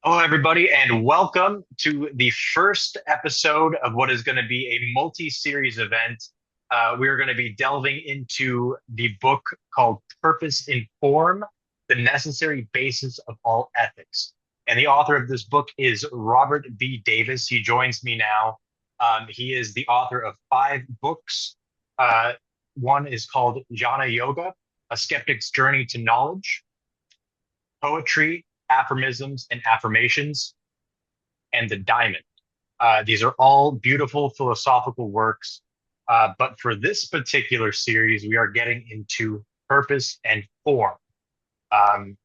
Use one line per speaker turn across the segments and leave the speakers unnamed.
Hello, everybody, and welcome to the first episode of what is going to be a multi-series event. We are going to be delving into the book called Purpose in Form, the necessary basis of all ethics. And the author of this book is Robert B. Davis. He joins me now. He is the author of five books. One is called Jnana Yoga, A Skeptic's Journey to Knowledge, Poetry, Aphorisms, and Affirmations, and The Diamond. These are all beautiful philosophical works. But for this particular series, we are getting into purpose and form. Um,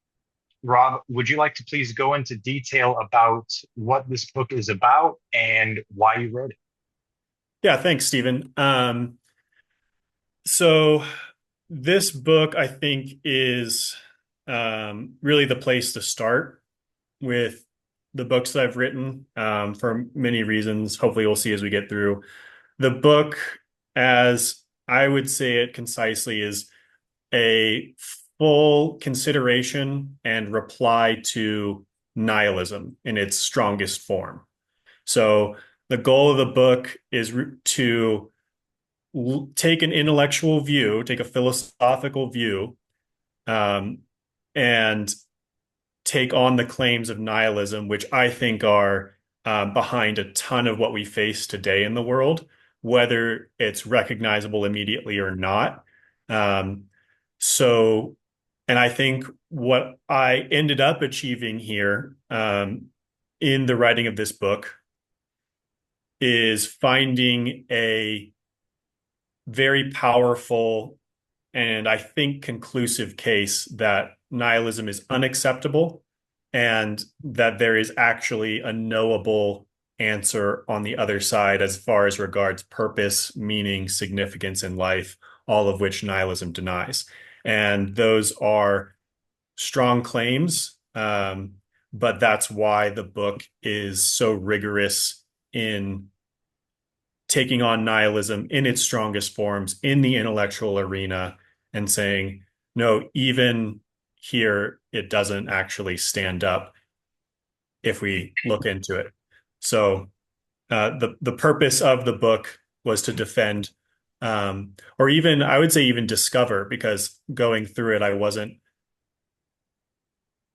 Rob, would you like to please go into detail about what this book is about and why you wrote it?
Yeah, thanks, Stephen. So this book, I think, is really the place to start with the books that I've written for many reasons. Hopefully, we'll see as we get through. The book, as I would say it concisely, is a full consideration and reply to nihilism in its strongest form. So the goal of the book is to take an intellectual view, take a philosophical view, um, and take on the claims of nihilism, which I think are behind a ton of what we face today in the world, whether it's recognizable immediately or not. Um, so, and I think what I ended up achieving here in the writing of this book is finding a very powerful and I think conclusive case that nihilism is unacceptable and that there is actually a knowable answer on the other side as far as regards purpose, meaning, significance in life, all of which nihilism denies. And those are strong claims, but that's why the book is so rigorous in taking on nihilism in its strongest forms in the intellectual arena and saying, no, even here, it doesn't actually stand up if we look into it. So the purpose of the book was to defend, or even I would say even discover, because going through it, I wasn't.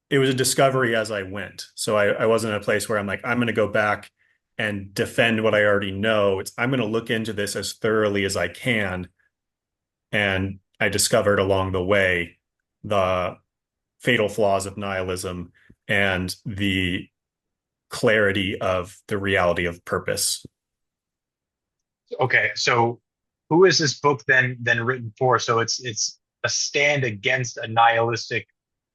It was a discovery as I went. So I wasn't in a place where I'm like, I'm going to go back and defend what I already know. I'm going to look into this as thoroughly as I can. And I discovered along the way the fatal flaws of nihilism and the clarity of the reality of purpose.
Okay, so who is this book then written for? So it's a stand against a nihilistic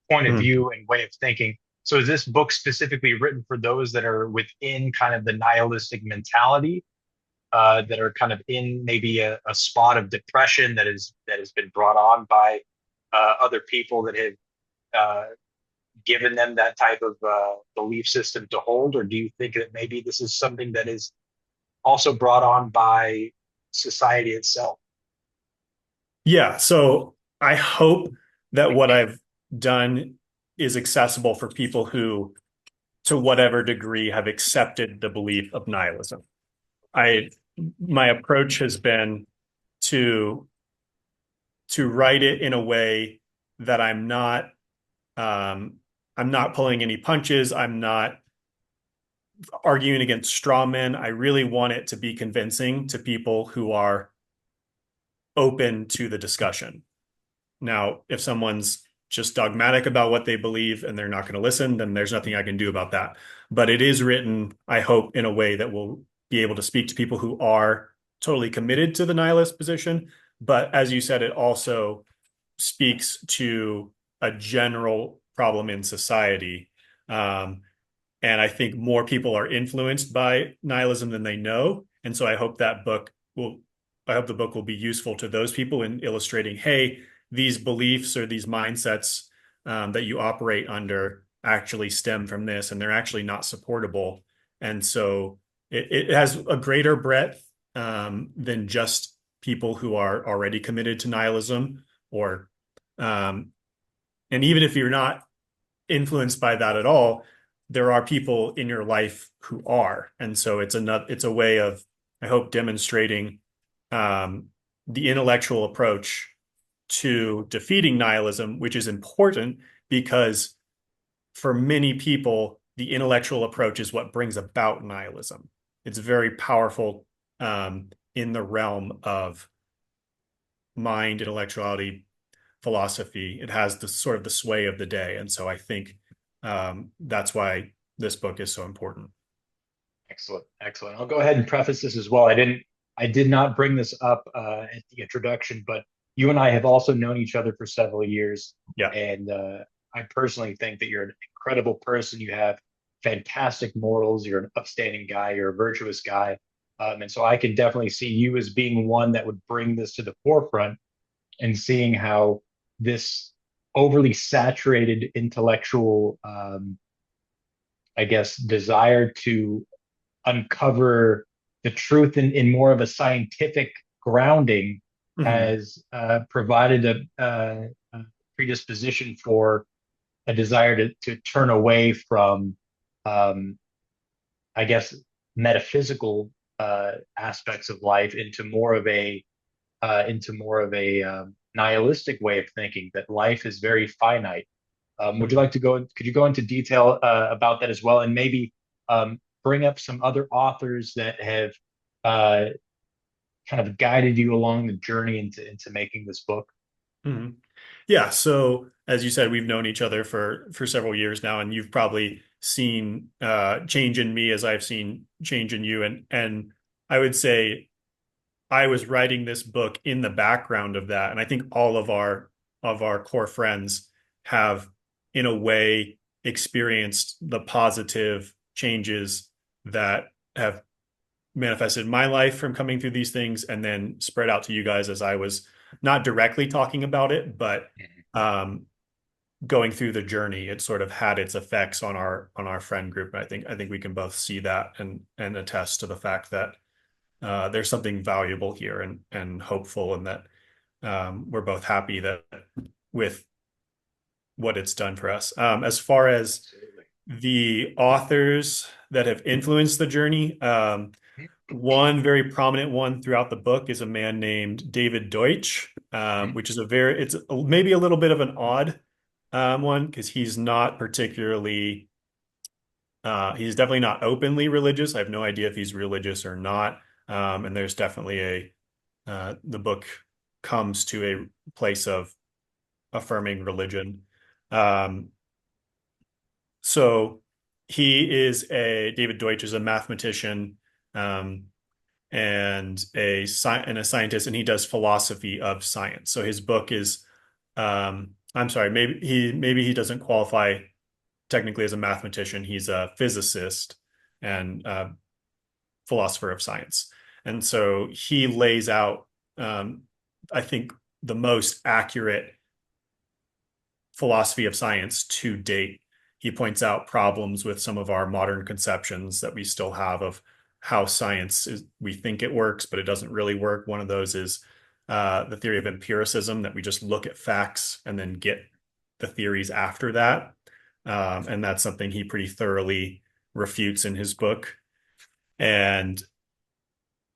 point of
Hmm.
view and way of thinking. So is this book specifically written for those that are within kind of the nihilistic mentality, that are kind of in maybe a spot of depression that has been brought on by other people that have uh, given them that type of belief system to hold, or do you think that maybe this is something that is also brought on by society itself?
Yeah. So I hope that what I've done is accessible for people who, to whatever degree, have accepted the belief of nihilism. I My approach has been to write it in a way that um, I'm not pulling any punches. I'm not arguing against straw men. I really want it to be convincing to people who are open to the discussion. Now, if someone's just dogmatic about what they believe and they're not going to listen, then there's nothing I can do about that. But it is written, I hope, in a way that will be able to speak to people who are totally committed to the nihilist position. But as you said, it also speaks to a general problem in society. Um, and I think more people are influenced by nihilism than they know. And so I hope the book will be useful to those people in illustrating, hey, these beliefs or these mindsets that you operate under actually stem from this, and they're actually not supportable. And so it has a greater breadth than just people who are already committed to nihilism, or um, and even if you're not influenced by that at all, there are people in your life who are. And so it's a way of, I hope, demonstrating um, the intellectual approach to defeating nihilism, which is important because for many people, the intellectual approach is what brings about nihilism. It's very powerful in the realm of mind, intellectuality, philosophy. It has the sort of the sway of the day. And so I think that's why this book is so important.
Excellent, excellent. I'll go ahead and preface this as well. I did not bring this up at the introduction, but you and I have also known each other for several years,
Yeah.
and I personally think that you're an incredible person. You have fantastic morals. You're an upstanding guy. You're a virtuous guy, and so I can definitely see you as being one that would bring this to the forefront and seeing how this overly saturated intellectual, I guess, desire to uncover the truth in more of a scientific grounding
Mhm.
has provided a predisposition for a desire to turn away from, um, I guess, metaphysical aspects of life into more of a nihilistic way of thinking that life is very finite. Would you
Mhm.
like to go? Could you go into detail about that as well, and maybe bring up some other authors that have uh, kind of guided you along the journey into making this book?
Mhm. Yeah. So as you said, we've known each other for several years now, and you've probably seen change in me as I've seen change in you. And I would say I was writing this book in the background of that, and I think all of our core friends have, in a way, experienced the positive changes that have manifested in my life from coming through these things, and then spread out to you guys as I was not directly talking about it, but um, going through the journey. It sort of had its effects on our friend group. And I think we can both see that and attest to the fact that there's something valuable here and hopeful, and that we're both happy that with what it's done for us. As far as
Absolutely.
the authors that have influenced the journey, one very prominent one throughout the book is a man named David Deutsch, which is it's maybe a little bit of an odd one because he's definitely not openly religious. I have no idea if he's religious or not. And there's definitely the book comes to a place of affirming religion. Um, so David Deutsch is a mathematician, um, and a scientist, and he does philosophy of science. So his book is, I'm sorry, maybe he doesn't qualify technically as a mathematician. He's a physicist and philosopher of science. And so he lays out, um, I think, the most accurate philosophy of science to date. He points out problems with some of our modern conceptions that we still have of how science is. We think it works, but it doesn't really work. One of those is the theory of empiricism, that we just look at facts and then get the theories after that. And that's something he pretty thoroughly refutes in his book. And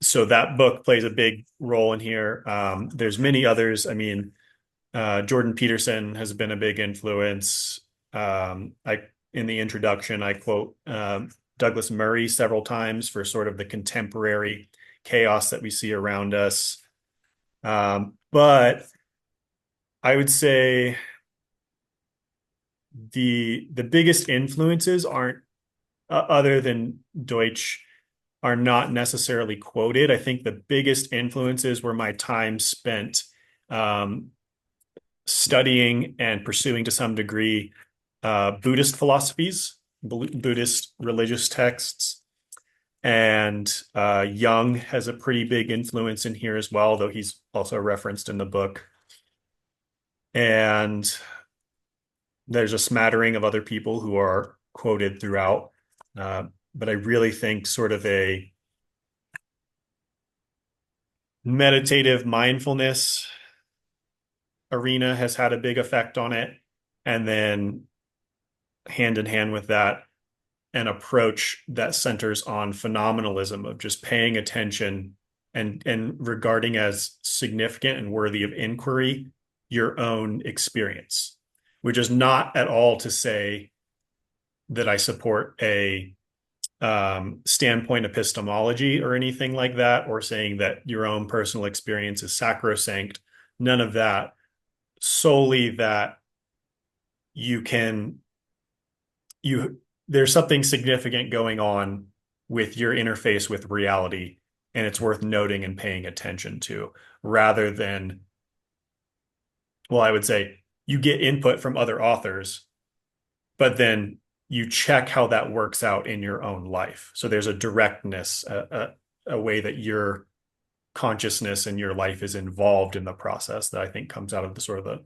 so that book plays a big role in here. There's many others. I mean, Jordan Peterson has been a big influence. I In the introduction, I quote Douglas Murray several times for sort of the contemporary chaos that we see around us. But I would say the biggest influences aren't other than Deutsch are not necessarily quoted. I think the biggest influences were my time spent um, studying and pursuing to some degree Buddhist philosophies, Buddhist religious texts. And Jung has a pretty big influence in here as well, though he's also referenced in the book. And there's a smattering of other people who are quoted throughout. Uh, but I really think sort of a meditative mindfulness arena has had a big effect on it. And then hand in hand with that, an approach that centers on phenomenalism of just paying attention and regarding as significant and worthy of inquiry your own experience, which is not at all to say that I support a standpoint epistemology or anything like that, or saying that your own personal experience is sacrosanct. None of that. Solely that you can you there's something significant going on with your interface with reality, and it's worth noting and paying attention to, rather than, well, I would say you get input from other authors, but then you check how that works out in your own life. So there's a directness, a way that your consciousness and your life is involved in the process that I think comes out of the sort of the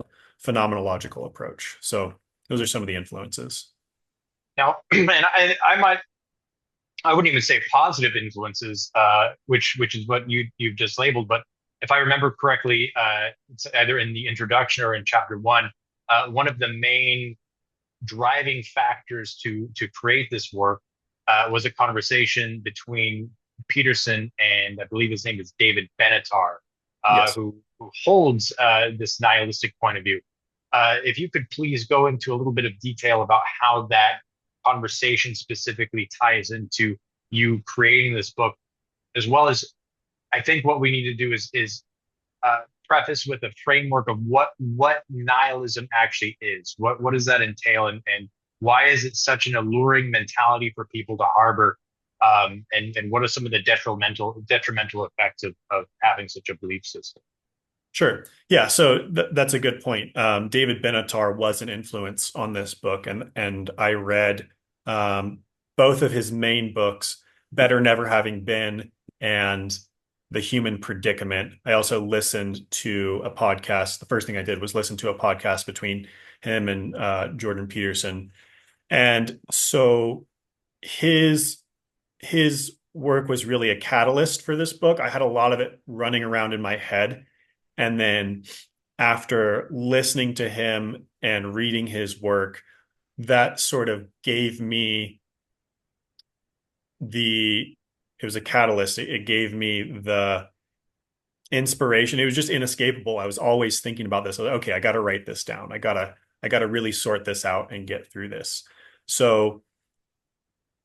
phenomenological approach. So those are some of the influences.
Now, and I wouldn't even say positive influences, which is what you've just labeled. But if I remember correctly, it's either in the introduction or in chapter one. One of the main driving factors to create this work was a conversation between Peterson and I believe his name is David Benatar,
Yes.
who holds this nihilistic point of view. If you could please go into a little bit of detail about how that conversation specifically ties into you creating this book, as well as I think what we need to do is preface with a framework of what nihilism actually is. What does that entail, and why is it such an alluring mentality for people to harbor? And what are some of the detrimental effects of having such a belief system?
Sure. Yeah. So that's a good point. David Benatar was an influence on this book, and I read both of his main books, Better Never Having Been and The Human Predicament. I also listened to a podcast. The first thing I did was listen to a podcast between him and Jordan Peterson, and so his his work was really a catalyst for this book. I had a lot of it running around in my head. And then after listening to him and reading his work, that sort of gave me it was a catalyst. It gave me the inspiration. It was just inescapable. I was always thinking about this. Okay, I got to write this down. I got to really sort this out and get through this. So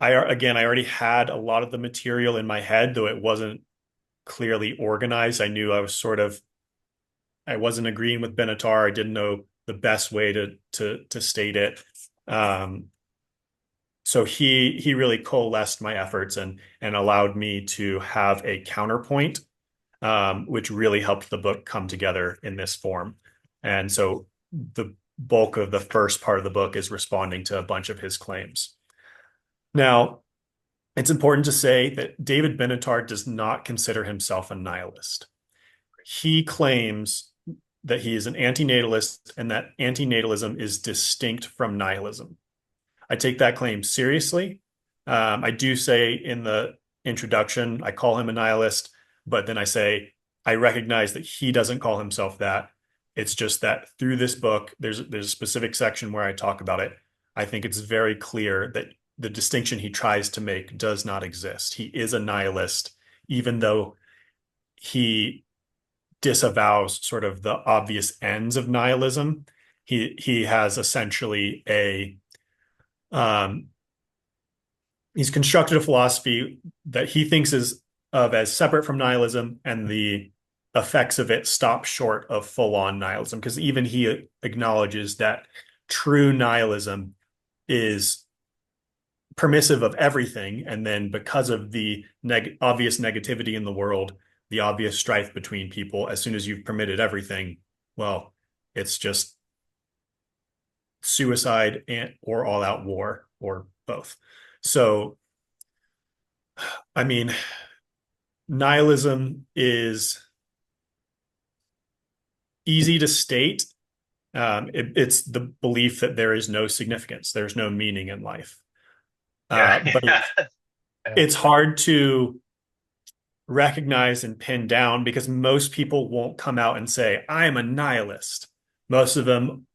I already had a lot of the material in my head, though it wasn't clearly organized. I knew I wasn't agreeing with Benatar. I didn't know the best way to state it. Um, so he really coalesced my efforts and allowed me to have a counterpoint, which really helped the book come together in this form. And so the bulk of the first part of the book is responding to a bunch of his claims. Now, it's important to say that David Benatar does not consider himself a nihilist. He claims that he is an antinatalist and that antinatalism is distinct from nihilism. I take that claim seriously. I do say in the introduction, I call him a nihilist, but then I say I recognize that he doesn't call himself that. It's just that through this book, there's a specific section where I talk about it. I think it's very clear that the distinction he tries to make does not exist. He is a nihilist, even though he disavows sort of the obvious ends of nihilism. He has essentially um, he's constructed a philosophy that he thinks is of as separate from nihilism, and the effects of it stop short of full-on nihilism, because even he acknowledges that true nihilism is permissive of everything, and then because of the obvious negativity in the world, the obvious strife between people, as soon as you've permitted everything, well, it's just suicide or all-out war, or both. So, I mean, nihilism is easy to state. It's the belief that there is no significance, there's no meaning in life. But
Yeah.
it's hard to recognize and pin down because most people won't come out and say, I'm a nihilist. Most of them,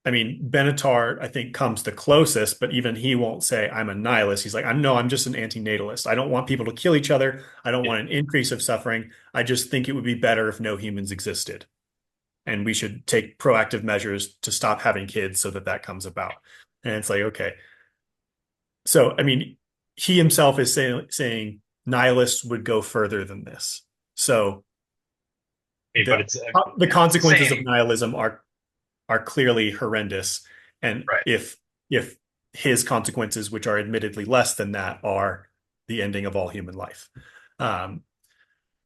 I mean, Benatar, I think, comes the closest, but even he won't say, I'm a nihilist. He's like, I'm just an antinatalist. I don't want people to kill each other. I don't
Yeah.
want an increase of suffering. I just think it would be better if no humans existed. And we should take proactive measures to stop having kids so that that comes about. And it's like, okay. So, I mean, he himself is saying nihilists would go further than this. So
But
the
it's
the
it's the
consequences of
same,
nihilism are clearly horrendous. And
right?
if his consequences, which are admittedly less than that, are the ending of all human life. Um,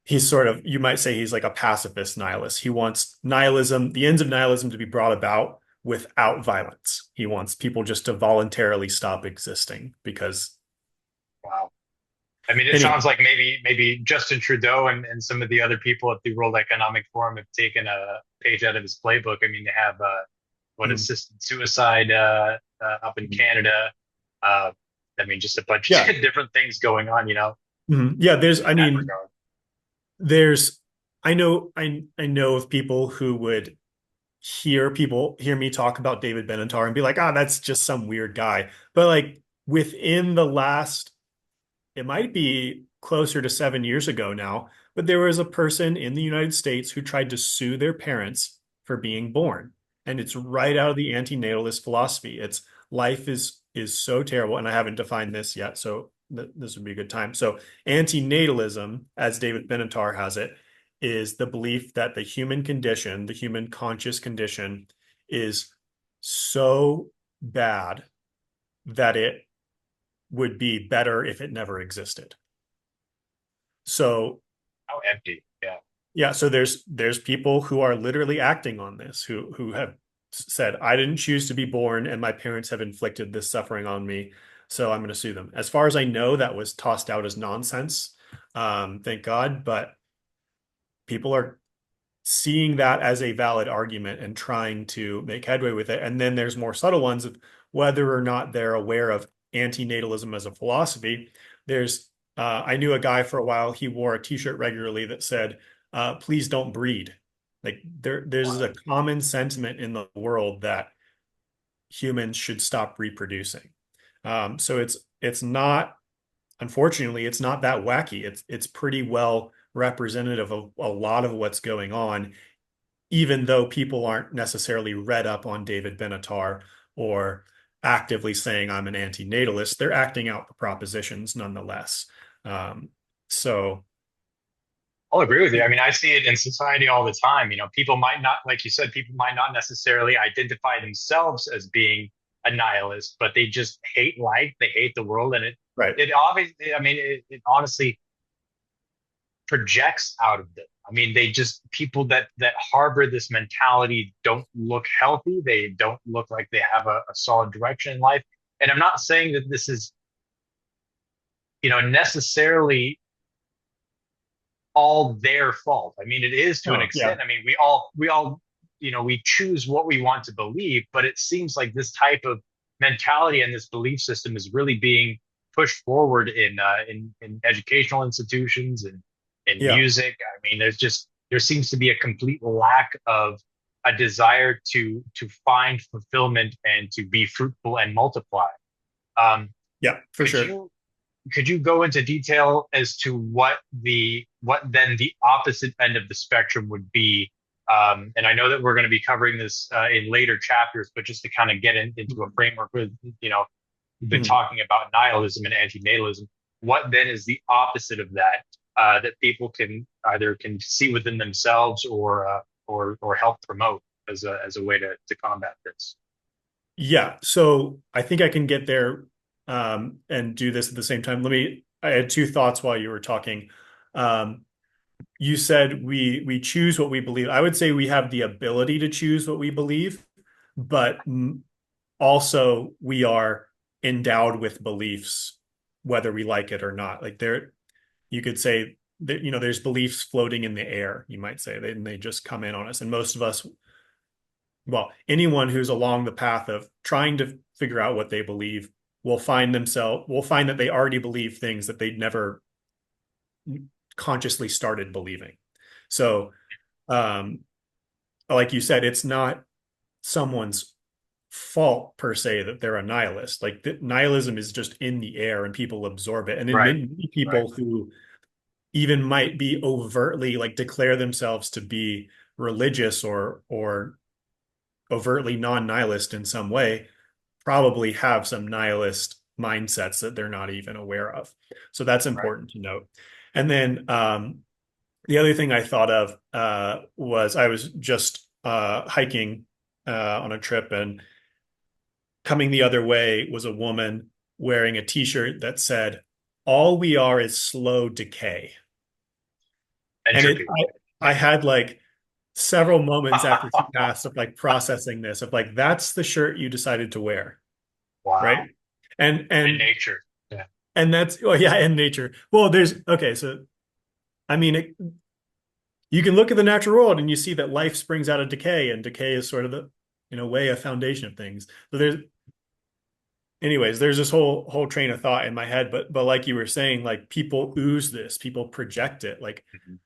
he's sort of, you might say he's like a pacifist nihilist. He wants nihilism, the ends of nihilism to be brought about without violence. He wants people just to voluntarily stop existing because
Wow. I mean, it sounds
anyway,
like maybe Justin Trudeau and some of the other people at the World Economic Forum have taken a page out of his playbook. I mean, they have what
mm,
assisted suicide up in Canada. Uh, I mean, just a bunch
yeah.
of different things going on,
Yeah,
in that regard.
there's, I know of people who would hear me talk about David Benatar and be like, ah, that's just some weird guy. But like within the last, it might be closer to 7 years ago now, but there was a person in the United States who tried to sue their parents for being born. And it's right out of the antinatalist philosophy. It's life is so terrible, and I haven't defined this yet, so this would be a good time. So antinatalism, as David Benatar has it, is the belief that the human condition, the human conscious condition, is so bad that it would be better if it never existed. So
How empty. Yeah.
yeah, so there's people who are literally acting on this, who have said, I didn't choose to be born, and my parents have inflicted this suffering on me, so I'm going to sue them. As far as I know, that was tossed out as nonsense. Thank God, but people are seeing that as a valid argument and trying to make headway with it. And then there's more subtle ones of whether or not they're aware of antinatalism as a philosophy. There's I knew a guy for a while, he wore a t-shirt regularly that said, please don't breed. Like there's a common sentiment in the world that humans should stop reproducing. So it's not, unfortunately, it's not that wacky. It's pretty well representative of a lot of what's going on, even though people aren't necessarily read up on David Benatar or actively saying I'm an antinatalist, they're acting out the propositions nonetheless. Um, so,
I'll agree with you. I mean, I see it in society all the time. People might not, like you said, people might not necessarily identify themselves as being a nihilist, but they just hate life, they hate the world, and it
right.
it obviously, I mean, it honestly projects out of them. I mean, they just people that harbor this mentality don't look healthy. They don't look like they have a solid direction in life. And I'm not saying that this is, necessarily all their fault. I mean, it is to an
Oh,
extent.
yeah.
I mean, we all, we choose what we want to believe, but it seems like this type of mentality and this belief system is really being pushed forward in educational institutions and in
Yeah.
music. I mean, there seems to be a complete lack of a desire to find fulfillment and to be fruitful and multiply. Um,
Yeah, for
could
sure.
you go into detail as to what then the opposite end of the spectrum would be? And I know that we're going to be covering this in later chapters, but just to kind of get into a framework with, we've been
Mhm.
talking about nihilism and antinatalism. What then is the opposite of that that people can see within themselves or help promote as a way to combat this?
Yeah. So I think I can get there and do this at the same time. I had two thoughts while you were talking. Um, you said we choose what we believe. I would say we have the ability to choose what we believe, but also we are endowed with beliefs, whether we like it or not. Like you could say that, there's beliefs floating in the air, you might say, and they just come in on us. And most of us, well, anyone who's along the path of trying to figure out what they believe will find that they already believe things that they never consciously started believing. So, um, like you said, it's not someone's fault per se that they're a nihilist. Like nihilism is just in the air and people absorb it. And then
Right.
many
Right.
people who even might be overtly like declare themselves to be religious or overtly non-nihilist in some way probably have some nihilist mindsets that they're not even aware of. So that's
Right.
important to note. And then the other thing I thought of was I was just hiking on a trip, and coming the other way was a woman wearing a t-shirt that said, "All we are is slow decay." And
Entropy.
I had like several moments after she passed of like processing this, of like, that's the shirt you decided to wear,
Wow.
right? And
In
and
nature. Yeah.
and that's, well, yeah, in nature. Well, there's okay, so I mean, you can look at the natural world and you see that life springs out of decay, and decay is sort of the, in a way, a foundation of things. So there's this whole train of thought in my head, but like you were saying, like people ooze this, people project it, like
Mhm.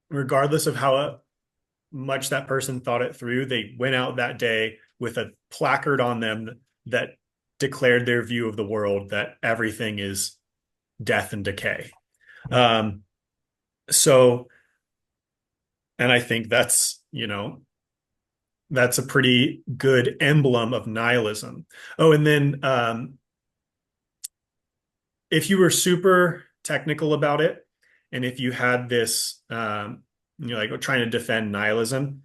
regardless of how much that person thought it through, they went out that day with a placard on them that declared their view of the world, that everything is death and decay. Um, so, and I think that's a pretty good emblem of nihilism. Oh, and then if you were super technical about it, and if you had this, like trying to defend nihilism,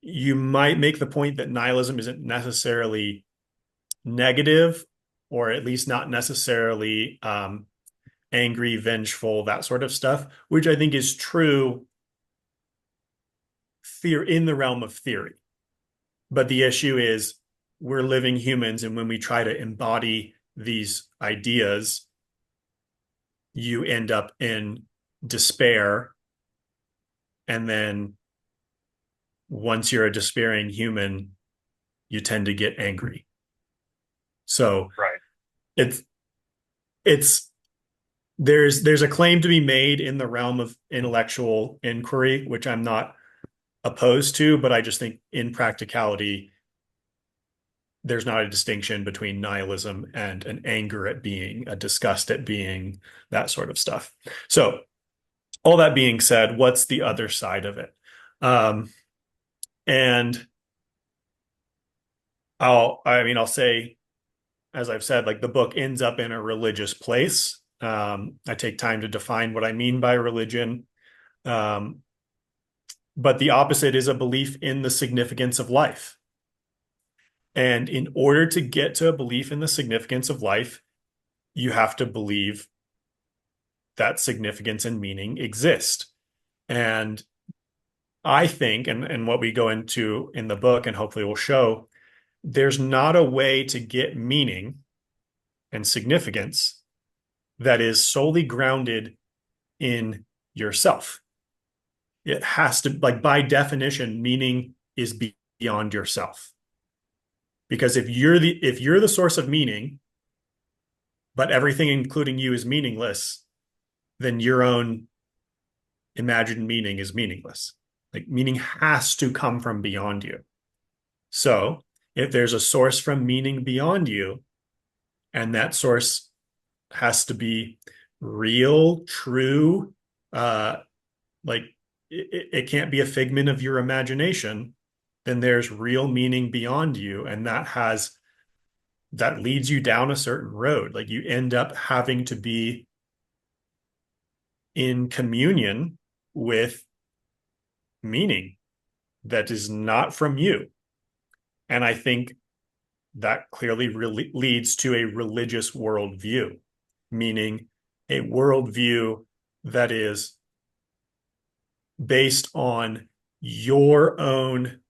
you might make the point that nihilism isn't necessarily negative, or at least not necessarily angry, vengeful, that sort of stuff, which I think is true in the realm of theory. But the issue is we're living humans, and when we try to embody these ideas, you end up in despair. And then once you're a despairing human, you tend to get angry. So
Right.
it's it's there's a claim to be made in the realm of intellectual inquiry, which I'm not opposed to, but I just think in practicality, there's not a distinction between nihilism and an anger at being, a disgust at being, that sort of stuff. So, all that being said, what's the other side of it? Um, and I'll say, as I've said, like the book ends up in a religious place. I take time to define what I mean by religion. Um, but the opposite is a belief in the significance of life. And in order to get to a belief in the significance of life, you have to believe that significance and meaning exist. And I think, and what we go into in the book, and hopefully we'll show, there's not a way to get meaning and significance that is solely grounded in yourself. It has to, like, by definition, meaning is beyond yourself. Because if you're the source of meaning, but everything including you is meaningless, then your own imagined meaning is meaningless. Like meaning has to come from beyond you. So if there's a source from meaning beyond you, and that source has to be real, true, uh, like it can't be a figment of your imagination, then there's real meaning beyond you, and that leads you down a certain road. Like you end up having to be in communion with meaning that is not from you. And I think that clearly leads to a religious worldview, meaning a worldview that is based on your own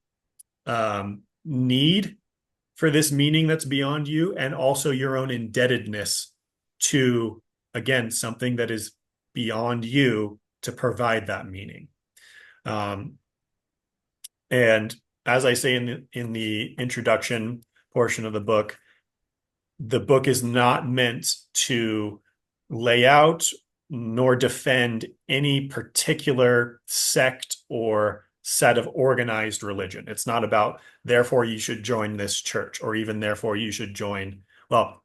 need for this meaning that's beyond you, and also your own indebtedness to, again, something that is beyond you to provide that meaning. Um, and as I say in the introduction portion of the book is not meant to lay out nor defend any particular sect or set of organized religion. It's not about, therefore, you should join this church, or even therefore, you should join. Well,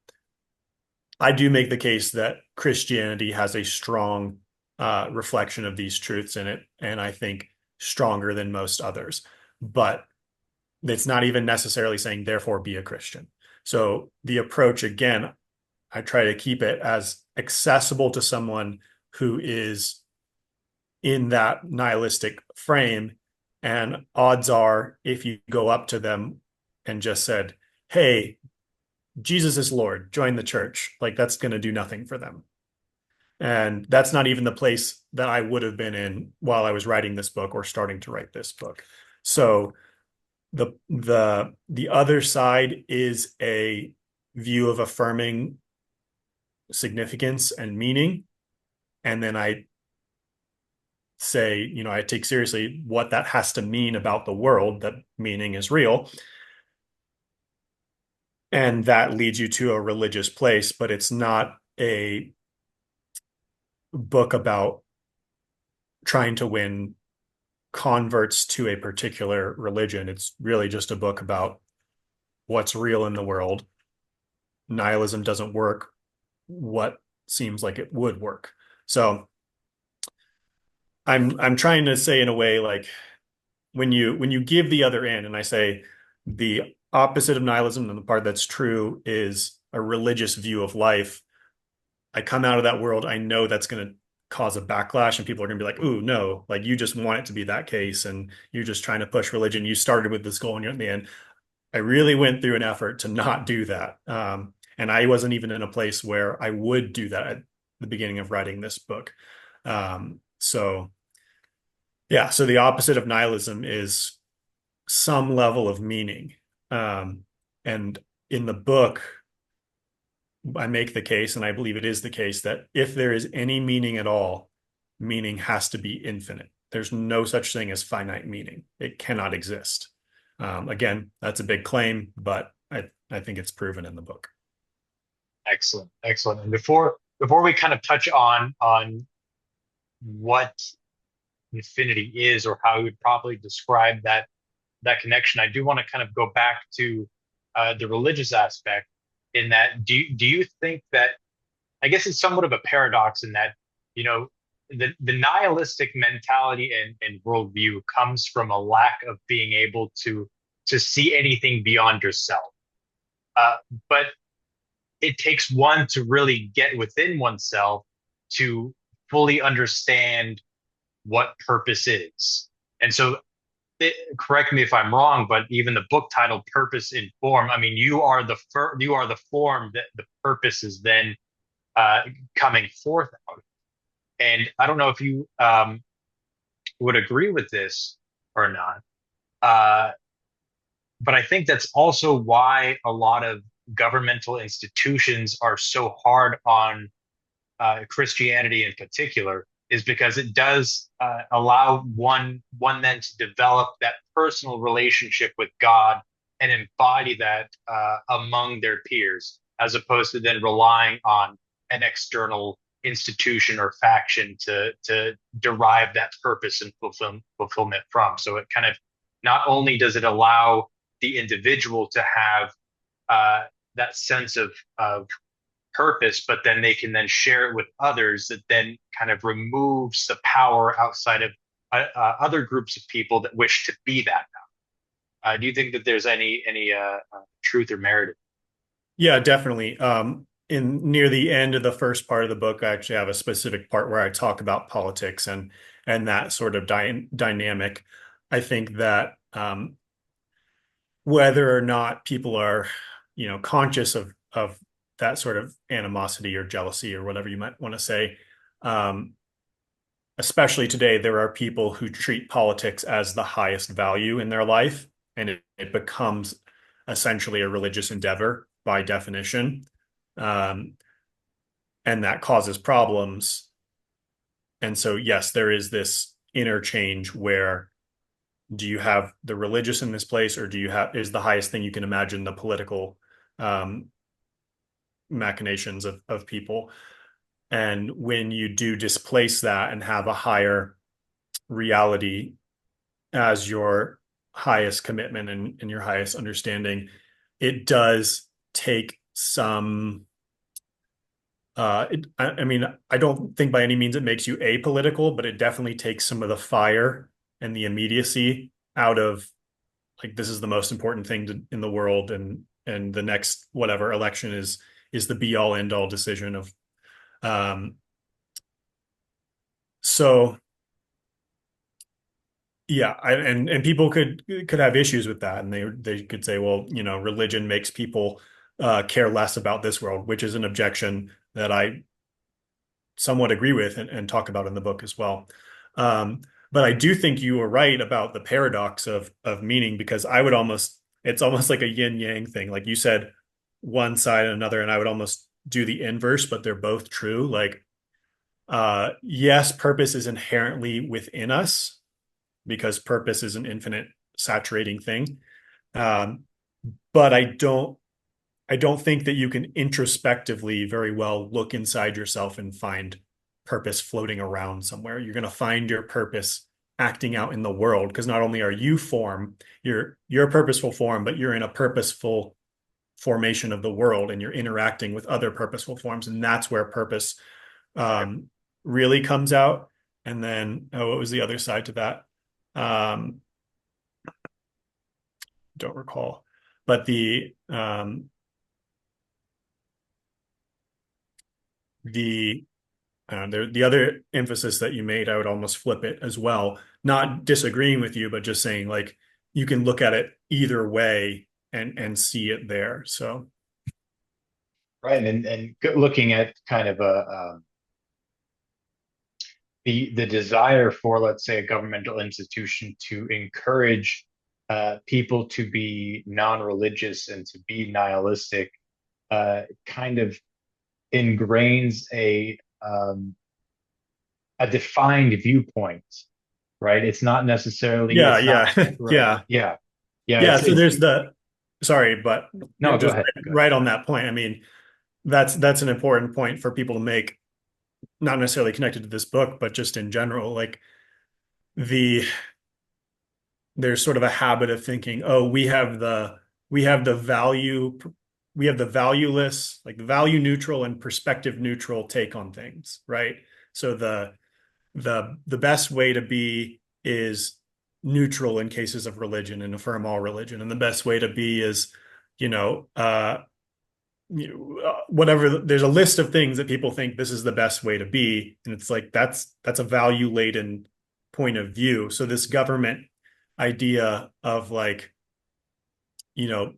I do make the case that Christianity has a strong reflection of these truths in it, and I think stronger than most others. But it's not even necessarily saying, therefore, be a Christian. So the approach, again, I try to keep it as accessible to someone who is in that nihilistic frame. And odds are, if you go up to them and just said, hey, Jesus is Lord, join the church, like that's going to do nothing for them. And that's not even the place that I would have been in while I was writing this book or starting to write this book. So the other side is a view of affirming significance and meaning. And then I say, I take seriously what that has to mean about the world, that meaning is real. And that leads you to a religious place, but it's not a book about trying to win converts to a particular religion. It's really just a book about what's real in the world. Nihilism doesn't work. What seems like it would work. So I'm trying to say in a way like when you give the other end, and I say the opposite of nihilism and the part that's true is a religious view of life. I come out of that world, I know that's going to cause a backlash and people are going to be like, ooh, no, like you just want it to be that case and you're just trying to push religion. You started with this goal and you're at the end. I really went through an effort to not do that. And I wasn't even in a place where I would do that at the beginning of writing this book. So yeah, so the opposite of nihilism is some level of meaning. And in the book, I make the case, and I believe it is the case, that if there is any meaning at all, meaning has to be infinite. There's no such thing as finite meaning. It cannot exist. Again, that's a big claim, but I think it's proven in the book.
Excellent, excellent. And before we kind of touch on what infinity is or how you would probably describe that connection, I do want to kind of go back to the religious aspect. In that, do you think that, I guess it's somewhat of a paradox in that, you know, the nihilistic mentality and worldview comes from a lack of being able to see anything beyond yourself. But it takes one to really get within oneself to fully understand what purpose is. And so, correct me if I'm wrong, but even the book title "Purpose in Form," I mean, you are the form that the purpose is then coming forth out. And I don't know if you would agree with this or not, uh, but I think that's also why a lot of governmental institutions are so hard on Christianity in particular, is because it does allow one then to develop that personal relationship with God and embody that among their peers, as opposed to then relying on an external institution or faction to derive that purpose and fulfillment from. So it kind of, not only does it allow the individual to have that sense of purpose, but then they can then share it with others, that then kind of removes the power outside of other groups of people that wish to be that power. Do you think that there's any truth or merit?
Yeah, definitely. In near the end of the first part of the book, I actually have a specific part where I talk about politics and that sort of dynamic. I think that whether or not people are, conscious of that sort of animosity or jealousy or whatever you might want to say, um, especially today, there are people who treat politics as the highest value in their life, and it becomes essentially a religious endeavor by definition. Um, and that causes problems. And so, yes, there is this interchange where do you have the religious in this place, or do you have is the highest thing you can imagine the political um, machinations of people? And when you do displace that and have a higher reality, as your highest commitment and your highest understanding, it does take some I mean, I don't think by any means it makes you apolitical, but it definitely takes some of the fire and the immediacy out of like this is the most important thing in the world, and the next whatever election is the be all end all decision of um so yeah, and people could have issues with that, and they could say, well, religion makes people care less about this world, which is an objection that I somewhat agree with and talk about in the book as well. Um, but I do think you were right about the paradox of meaning, because I would almost it's almost like a yin yang thing. Like you said, one side and another, and I would almost do the inverse, but they're both true. Like, yes, purpose is inherently within us because purpose is an infinite saturating thing. Um, but I don't think that you can introspectively very well look inside yourself and find purpose floating around somewhere. You're going to find your purpose acting out in the world, because not only are you you're a purposeful form, but you're in a purposeful formation of the world, and you're interacting with other purposeful forms, and that's where purpose
Right.
um, really comes out. And then, what was the other side to that? Um, don't recall, but the the other emphasis that you made, I would almost flip it as well, not disagreeing with you, but just saying like you can look at it either way and see it there. So
Right. And looking at kind of the desire for, let's say, a governmental institution to encourage people to be non-religious and to be nihilistic, kind of ingrains a defined viewpoint, right? It's not necessarily,
yeah,
it's not
yeah,
right.
yeah,
Yeah. Yeah.
yeah.
It's,
So
it's,
there's the sorry, but
no, go
just
ahead. Go ahead.
right on that point. I mean, that's an important point for people to make, not necessarily connected to this book, but just in general. Like the there's sort of a habit of thinking, oh, we have the value, we have the valueless, like the value neutral and perspective neutral take on things, right? So the best way to be is neutral in cases of religion and affirm all religion, and the best way to be is, you know, whatever. There's a list of things that people think this is the best way to be, and it's like that's a value laden point of view. So this government idea of like, you know,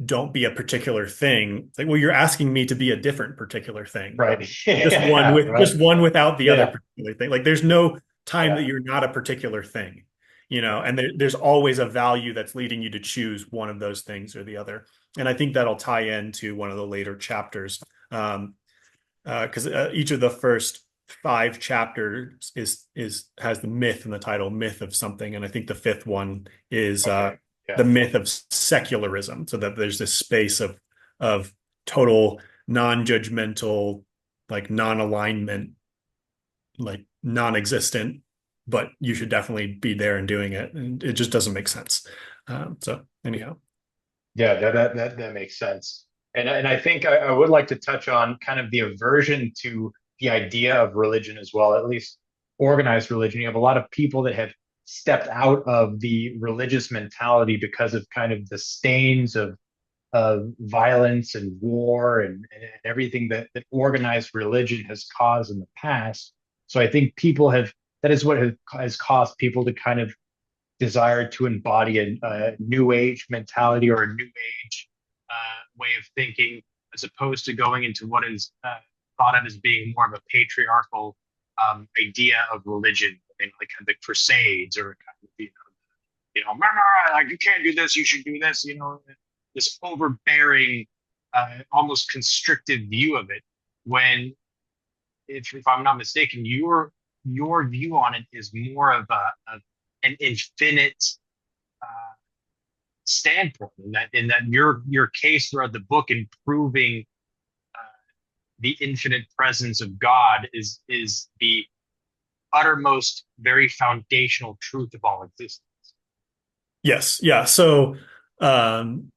don't be a particular thing. It's like, well, you're asking me to be a different particular thing, right?
Right. Yeah. Right.
Just one without the other
Yeah.
particular thing. Like there's no time that
Yeah.
you're not a particular thing, and there's always a value that's leading you to choose one of those things or the other. And I think that'll tie into one of the later chapters. Because each of the first five chapters is has the myth in the title, myth of something, and I think the fifth one is
Okay.
the
Yeah.
myth of secularism. So that there's this space of total non-judgmental, like non-alignment, like non-existent, but you should definitely be there and doing it, and it just doesn't make sense. So anyhow,
Yeah, that makes sense. And I think I would like to touch on kind of the aversion to the idea of religion as well, at least organized religion. You have a lot of people that have stepped out of the religious mentality because of kind of the stains of violence and war and everything that organized religion has caused in the past. So I think people have that is what has caused people to kind of desire to embody a new age mentality or a new age way of thinking, as opposed to going into what is thought of as being more of a patriarchal idea of religion, and like the Crusades, or kind of, like you can't do this, you should do this, this overbearing, almost constrictive view of it. When, if I'm not mistaken, your view on it is more of an infinite uh, standpoint, in that your case throughout the book in proving the infinite presence of God is the uttermost, very foundational truth of all existence.
Yes, yeah. So, um,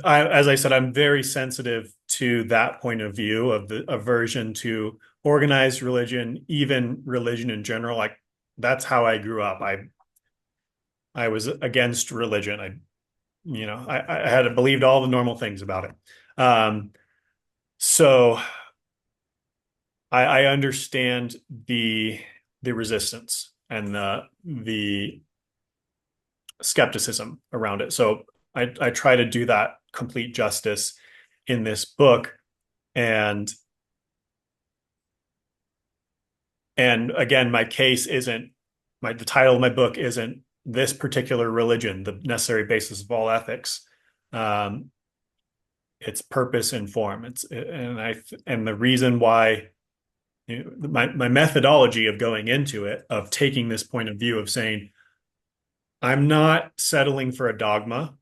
as I said, I'm very sensitive to that point of view of the aversion to organized religion, even religion in general. Like that's how I grew up. I was against religion. I had believed all the normal things about it. Um, so I understand the resistance and the skepticism around it. So I try to do that complete justice in this book. And and again, my case isn't the title of my book isn't this particular religion, the necessary basis of all ethics. Um, it's purpose and form. And the reason why my methodology of going into it, of taking this point of view of saying, I'm not settling for a dogma.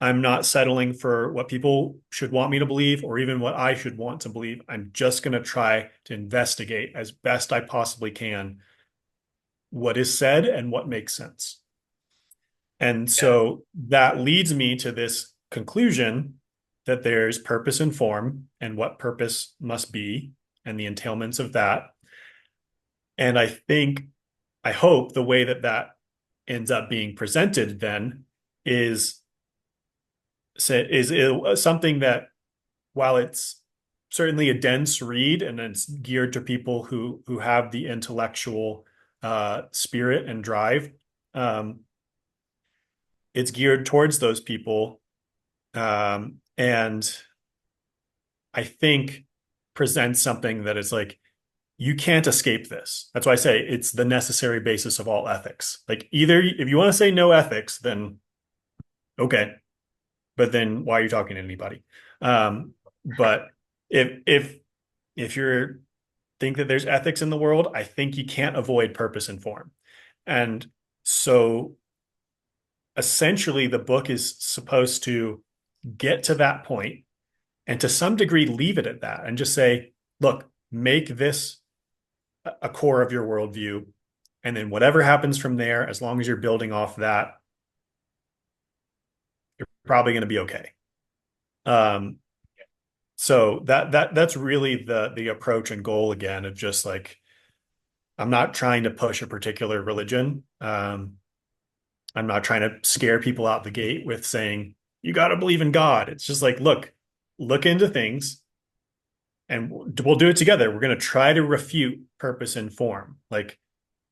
I'm not settling for what people should want me to believe or even what I should want to believe. I'm just going to try to investigate as best I possibly can what is said and what makes sense. And
Yeah.
so that leads me to this conclusion that there's purpose and form and what purpose must be and the entailments of that. And I hope the way that that ends up being presented then is something that while it's certainly a dense read and it's geared to people who have the intellectual spirit and drive, um, it's geared towards those people, and I think presents something that is like you can't escape this. That's why I say it's the necessary basis of all ethics. Like either if you want to say no ethics, then okay, but then why are you talking to anybody? But if if you're think that there's ethics in the world, I think you can't avoid purpose and form. And so essentially the book is supposed to get to that point and to some degree leave it at that and just say, look, make this a core of your worldview. And then whatever happens from there, as long as you're building off that, you're probably going to be okay. Um, so that's really the approach and goal again of just like I'm not trying to push a particular religion. I'm not trying to scare people out the gate with saying you got to believe in God. It's just like look into things and we'll do it together. We're going to try to refute purpose and form. Like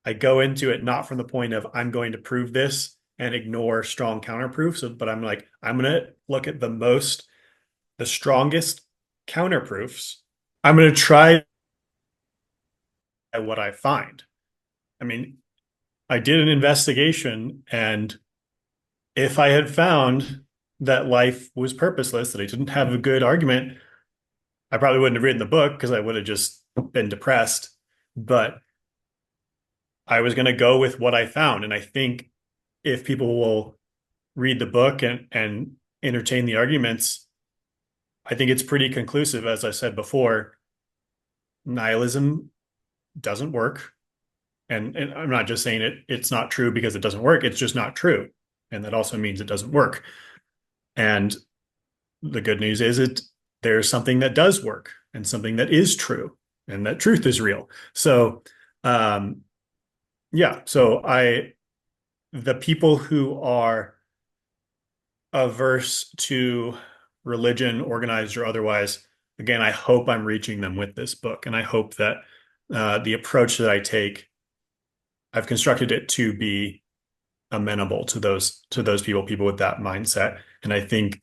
I go into it not from the point of I'm going to prove this and ignore strong counterproofs, but I'm like I'm going to look at the strongest counterproofs. I'm going to try what I find. I mean, I did an investigation, and if I had found that life was purposeless, that I didn't have a good argument, I probably wouldn't have written the book because I would have just been depressed. But I was going to go with what I found. And I think if people will read the book and entertain the arguments, I think it's pretty conclusive. As I said before, nihilism doesn't work. And I'm not just saying it's not true because it doesn't work. It's just not true. And that also means it doesn't work. And the good news is there's something that does work and something that is true and that truth is real. So um yeah, so I the people who are averse to religion, organized or otherwise, again, I hope I'm reaching them with this book. And I hope that the approach that I take, I've constructed it to be amenable to those people with that mindset. And I think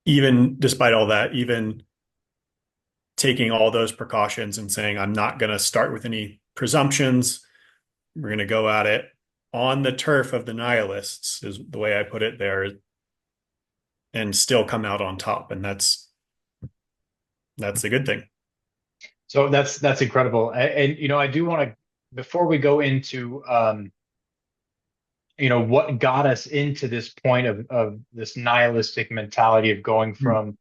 even despite all that, even taking all those precautions and saying, I'm not going to start with any presumptions. We're going to go at it on the turf of the nihilists, is the way I put it there, and still come out on top. And that's a good thing.
So that's incredible. And I do want to, before we go into what got us into this point of this nihilistic mentality of going from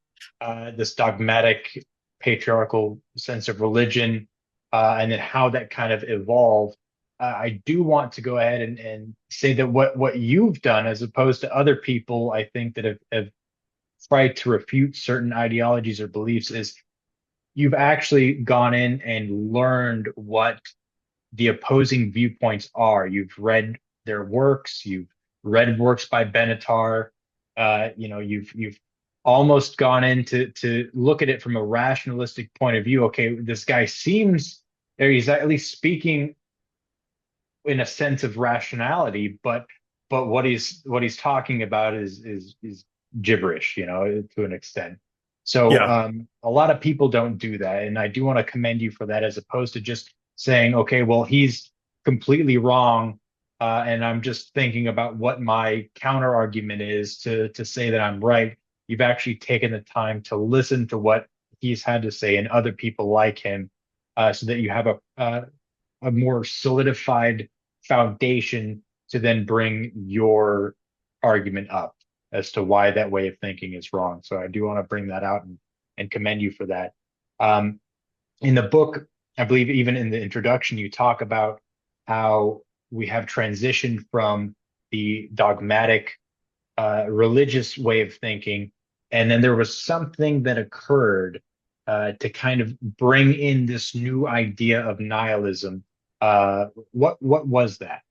this dogmatic patriarchal sense of religion, and then how that kind of evolved. I do want to go ahead and say that what you've done, as opposed to other people, I think that have tried to refute certain ideologies or beliefs, is you've actually gone in and learned what the opposing viewpoints are. You've read their works, you've read works by Benatar, you've almost gone in to look at it from a rationalistic point of view. Okay, this guy seems, or he's at least speaking in a sense of rationality, but what he's talking about is gibberish, to an extent. So
Yeah.
a lot of people don't do that, and I do want to commend you for that, as opposed to just saying, okay, well, he's completely wrong, and I'm just thinking about what my counter argument is to say that I'm right. You've actually taken the time to listen to what he's had to say and other people like him, so that you have a more solidified foundation to then bring your argument up as to why that way of thinking is wrong. So I do want to bring that out and commend you for that. Um, in the book, I believe even in the introduction, you talk about how we have transitioned from the dogmatic religious way of thinking, and then there was something that occurred to kind of bring in this new idea of nihilism. What was that?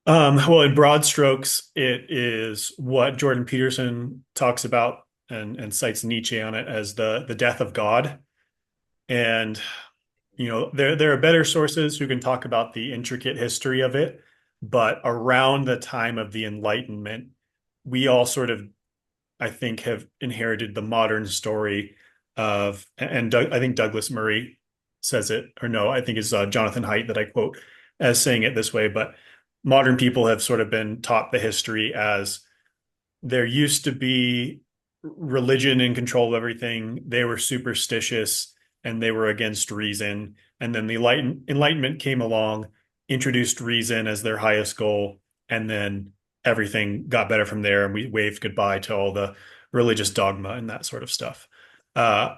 Well, in broad strokes, it is what Jordan Peterson talks about and cites Nietzsche on it as the death of God. And there are better sources who can talk about the intricate history of it, but around the time of the Enlightenment, we all sort of, I think, have inherited the modern story of, and I think Douglas Murray says it, or no, I think it's Jonathan Haidt that I quote as saying it this way, but modern people have sort of been taught the history as there used to be religion in control of everything. They were superstitious and they were against reason. And then the Enlightenment came along, introduced reason as their highest goal, and then everything got better from there. And we waved goodbye to all the religious dogma and that sort of stuff. Uh,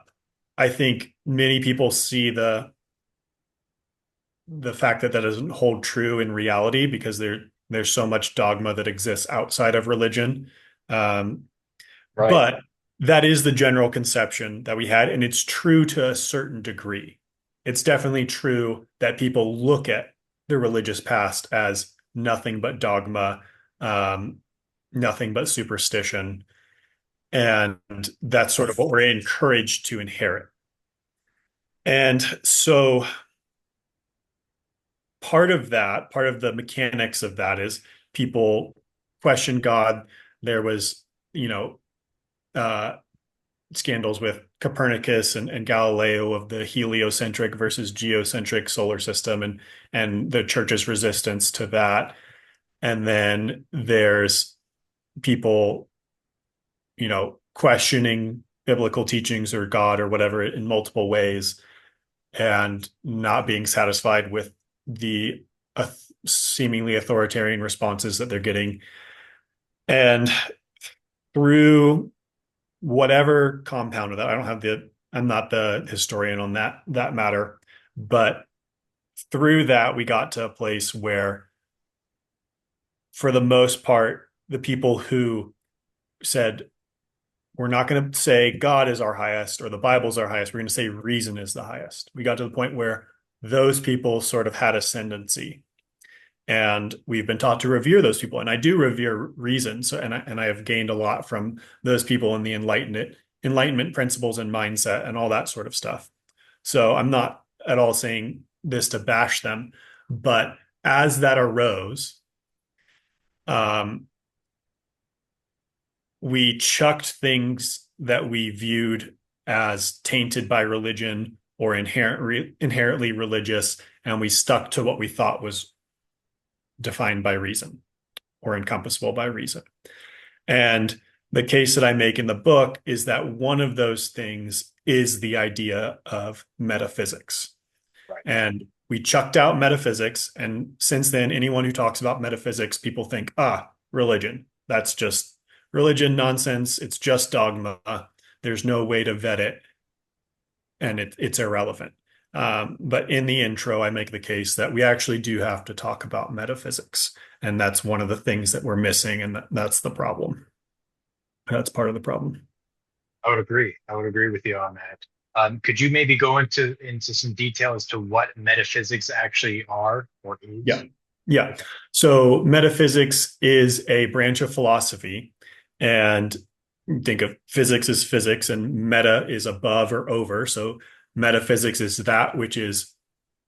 I think many people see the fact that that doesn't hold true in reality because there's so much dogma that exists outside of religion. Um,
Right.
but that is the general conception that we had, and it's true to a certain degree. It's definitely true that people look at the religious past as nothing but dogma, um, nothing but superstition, and that's sort of what we're encouraged to inherit. And so part of the mechanics of that is people question God. There was, you know, uh, scandals with Copernicus and Galileo of the heliocentric versus geocentric solar system and the church's resistance to that. And then there's people, questioning biblical teachings or God or whatever in multiple ways and not being satisfied with the seemingly authoritarian responses that they're getting. And through whatever compound of that, I'm not the historian on that matter, but through that, we got to a place where, for the most part, the people who said, we're not going to say God is our highest or the Bible's our highest, we're going to say reason is the highest. We got to the point where those people sort of had ascendancy. And we've been taught to revere those people. And I do revere reason. So, and I have gained a lot from those people in the enlightenment principles and mindset and all that sort of stuff. So I'm not at all saying this to bash them, but as that arose, um, we chucked things that we viewed as tainted by religion or inherently religious, and we stuck to what we thought was defined by reason or encompassable by reason. And the case that I make in the book is that one of those things is the idea of metaphysics.
Right.
And we chucked out metaphysics. And since then, anyone who talks about metaphysics, people think, religion. That's just religion nonsense. It's just dogma. There's no way to vet it. And it's irrelevant. But in the intro, I make the case that we actually do have to talk about metaphysics. And that's one of the things that we're missing. And that's the problem. That's part of the problem.
I would agree. I would agree with you on that. Could you maybe go into some detail as to what metaphysics actually are or
Yeah.
is?
Yeah.
Okay.
So metaphysics is a branch of philosophy. And think of physics as physics, and meta is above or over. So metaphysics is that which is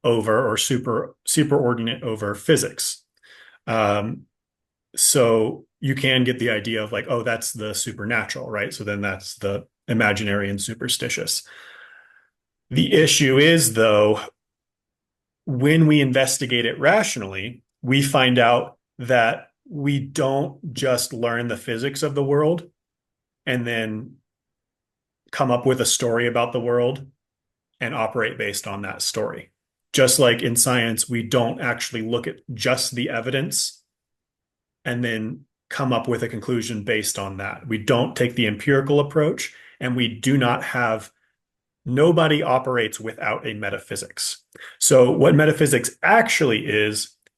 over or superordinate over physics. Um, so you can get the idea of like, oh, that's the supernatural, right? So then that's the imaginary and superstitious. The issue is, though, when we investigate it rationally, we find out that we don't just learn the physics of the world and then come up with a story about the world and operate based on that story. Just like in science, we don't actually look at just the evidence and then come up with a conclusion based on that. We don't take the empirical approach, and we do not have, nobody operates without a metaphysics. So, what metaphysics actually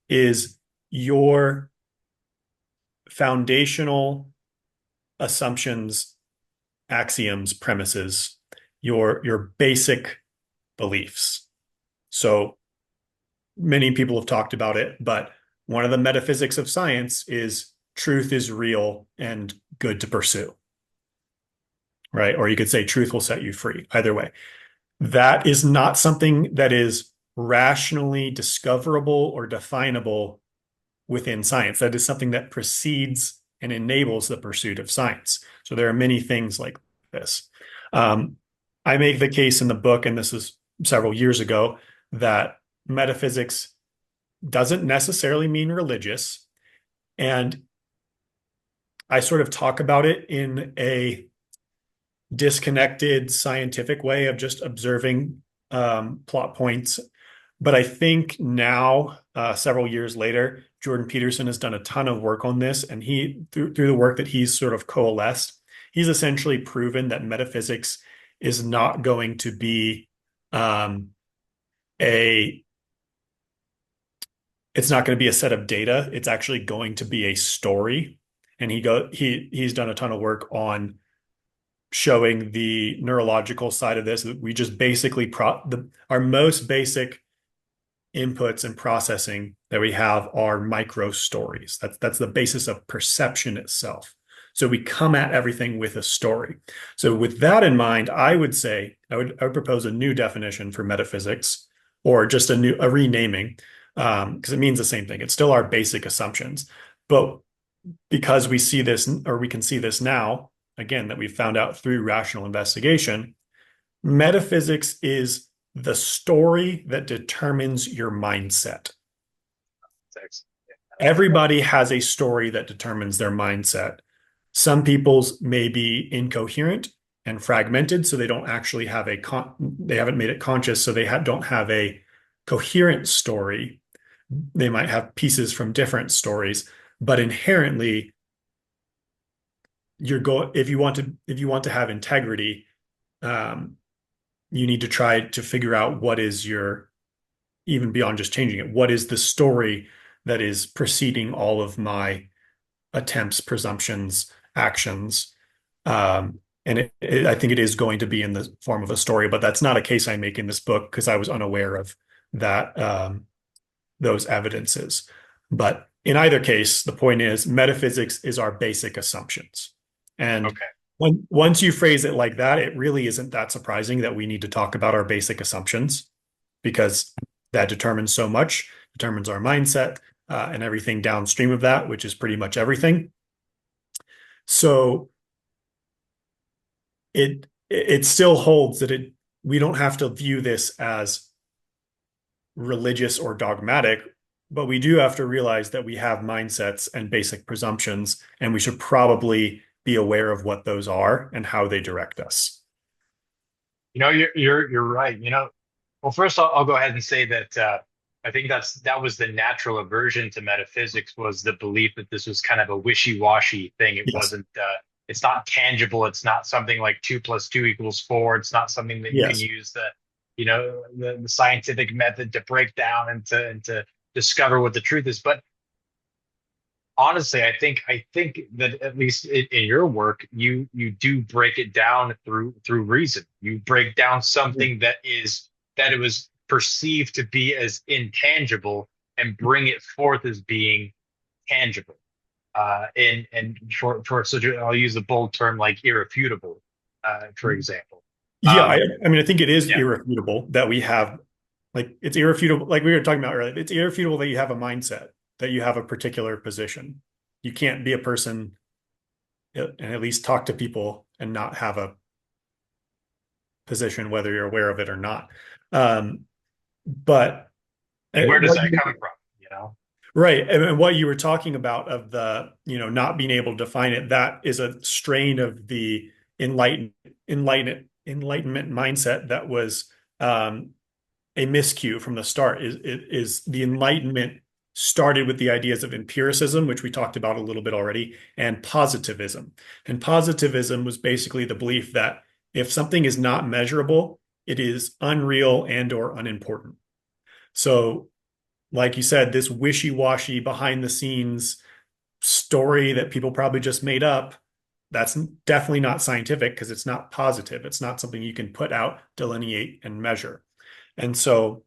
is your foundational assumptions, axioms, premises, your basic beliefs. So, many people have talked about it, but one of the metaphysics of science is truth is real and good to pursue, right? Or you could say truth will set you free. Either way, that is not something that is rationally discoverable or definable within science. That is something that precedes and enables the pursuit of science. So there are many things like this. Um, I make the case in the book, and this is several years ago, that metaphysics doesn't necessarily mean religious. And I sort of talk about it in a disconnected scientific way of just observing plot points. But I think now, several years later, Jordan Peterson has done a ton of work on this, and through the work that he's sort of coalesced, he's essentially proven that metaphysics is not going to be um, a it's not going to be a set of data. It's actually going to be a story. And he's done a ton of work on showing the neurological side of this. We just basically our most basic inputs and processing that we have are micro stories. That's the basis of perception itself. So we come at everything with a story. So with that in mind, I would say I would propose a new definition for metaphysics, or just a renaming, because it means the same thing. It's still our basic assumptions, but because we see this, or we can see this now, again, that we found out through rational investigation, metaphysics is the story that determines your mindset.
Thanks.
Everybody has a story that determines their mindset. Some people's may be incoherent and fragmented, so they don't actually have they haven't made it conscious, so they don't have a coherent story. They might have pieces from different stories, but inherently, if you want to have integrity, um, you need to try to figure out what is your, even beyond just changing it, what is the story that is preceding all of my attempts, presumptions, actions. And I think it is going to be in the form of a story, but that's not a case I make in this book because I was unaware of that, those evidences. But in either case, the point is metaphysics is our basic assumptions. And
Okay.
once you phrase it like that, it really isn't that surprising that we need to talk about our basic assumptions, because that determines so much, determines our mindset, and everything downstream of that, which is pretty much everything. So it still holds that we don't have to view this as religious or dogmatic, but we do have to realize that we have mindsets and basic presumptions, and we should probably be aware of what those are and how they direct us.
You're right. Well, first I'll go ahead and say that I think that was the natural aversion to metaphysics, was the belief that this was kind of a wishy-washy thing. It
Yes.
wasn't. It's not tangible. It's not something like 2 + 2 = 4. It's not something that you can
Yes.
use the scientific method to break down and to discover what the truth is. But honestly, I think that at least in your work, you do break it down through reason. You break down something that it was perceived to be as intangible and bring it forth as being tangible. And for such I'll use a bold term like irrefutable, for example.
Yeah,
Um,
I mean, I think it is
yeah,
irrefutable that we have, like, it's irrefutable, like we were talking about earlier, it's irrefutable that you have a mindset, that you have a particular position. You can't be a person and at least talk to people and not have a position, whether you're aware of it or not. Um, but
and where does
what
that
you,
come from? You know,
right, and what you were talking about of the, not being able to define it, that is a strain of the enlightenment mindset that was a miscue from the start. Is the Enlightenment started with the ideas of empiricism, which we talked about a little bit already, and positivism. And positivism was basically the belief that if something is not measurable, it is unreal and or unimportant. So, like you said, this wishy-washy behind the scenes story that people probably just made up, that's definitely not scientific because it's not positive. It's not something you can put out, delineate, and measure. And so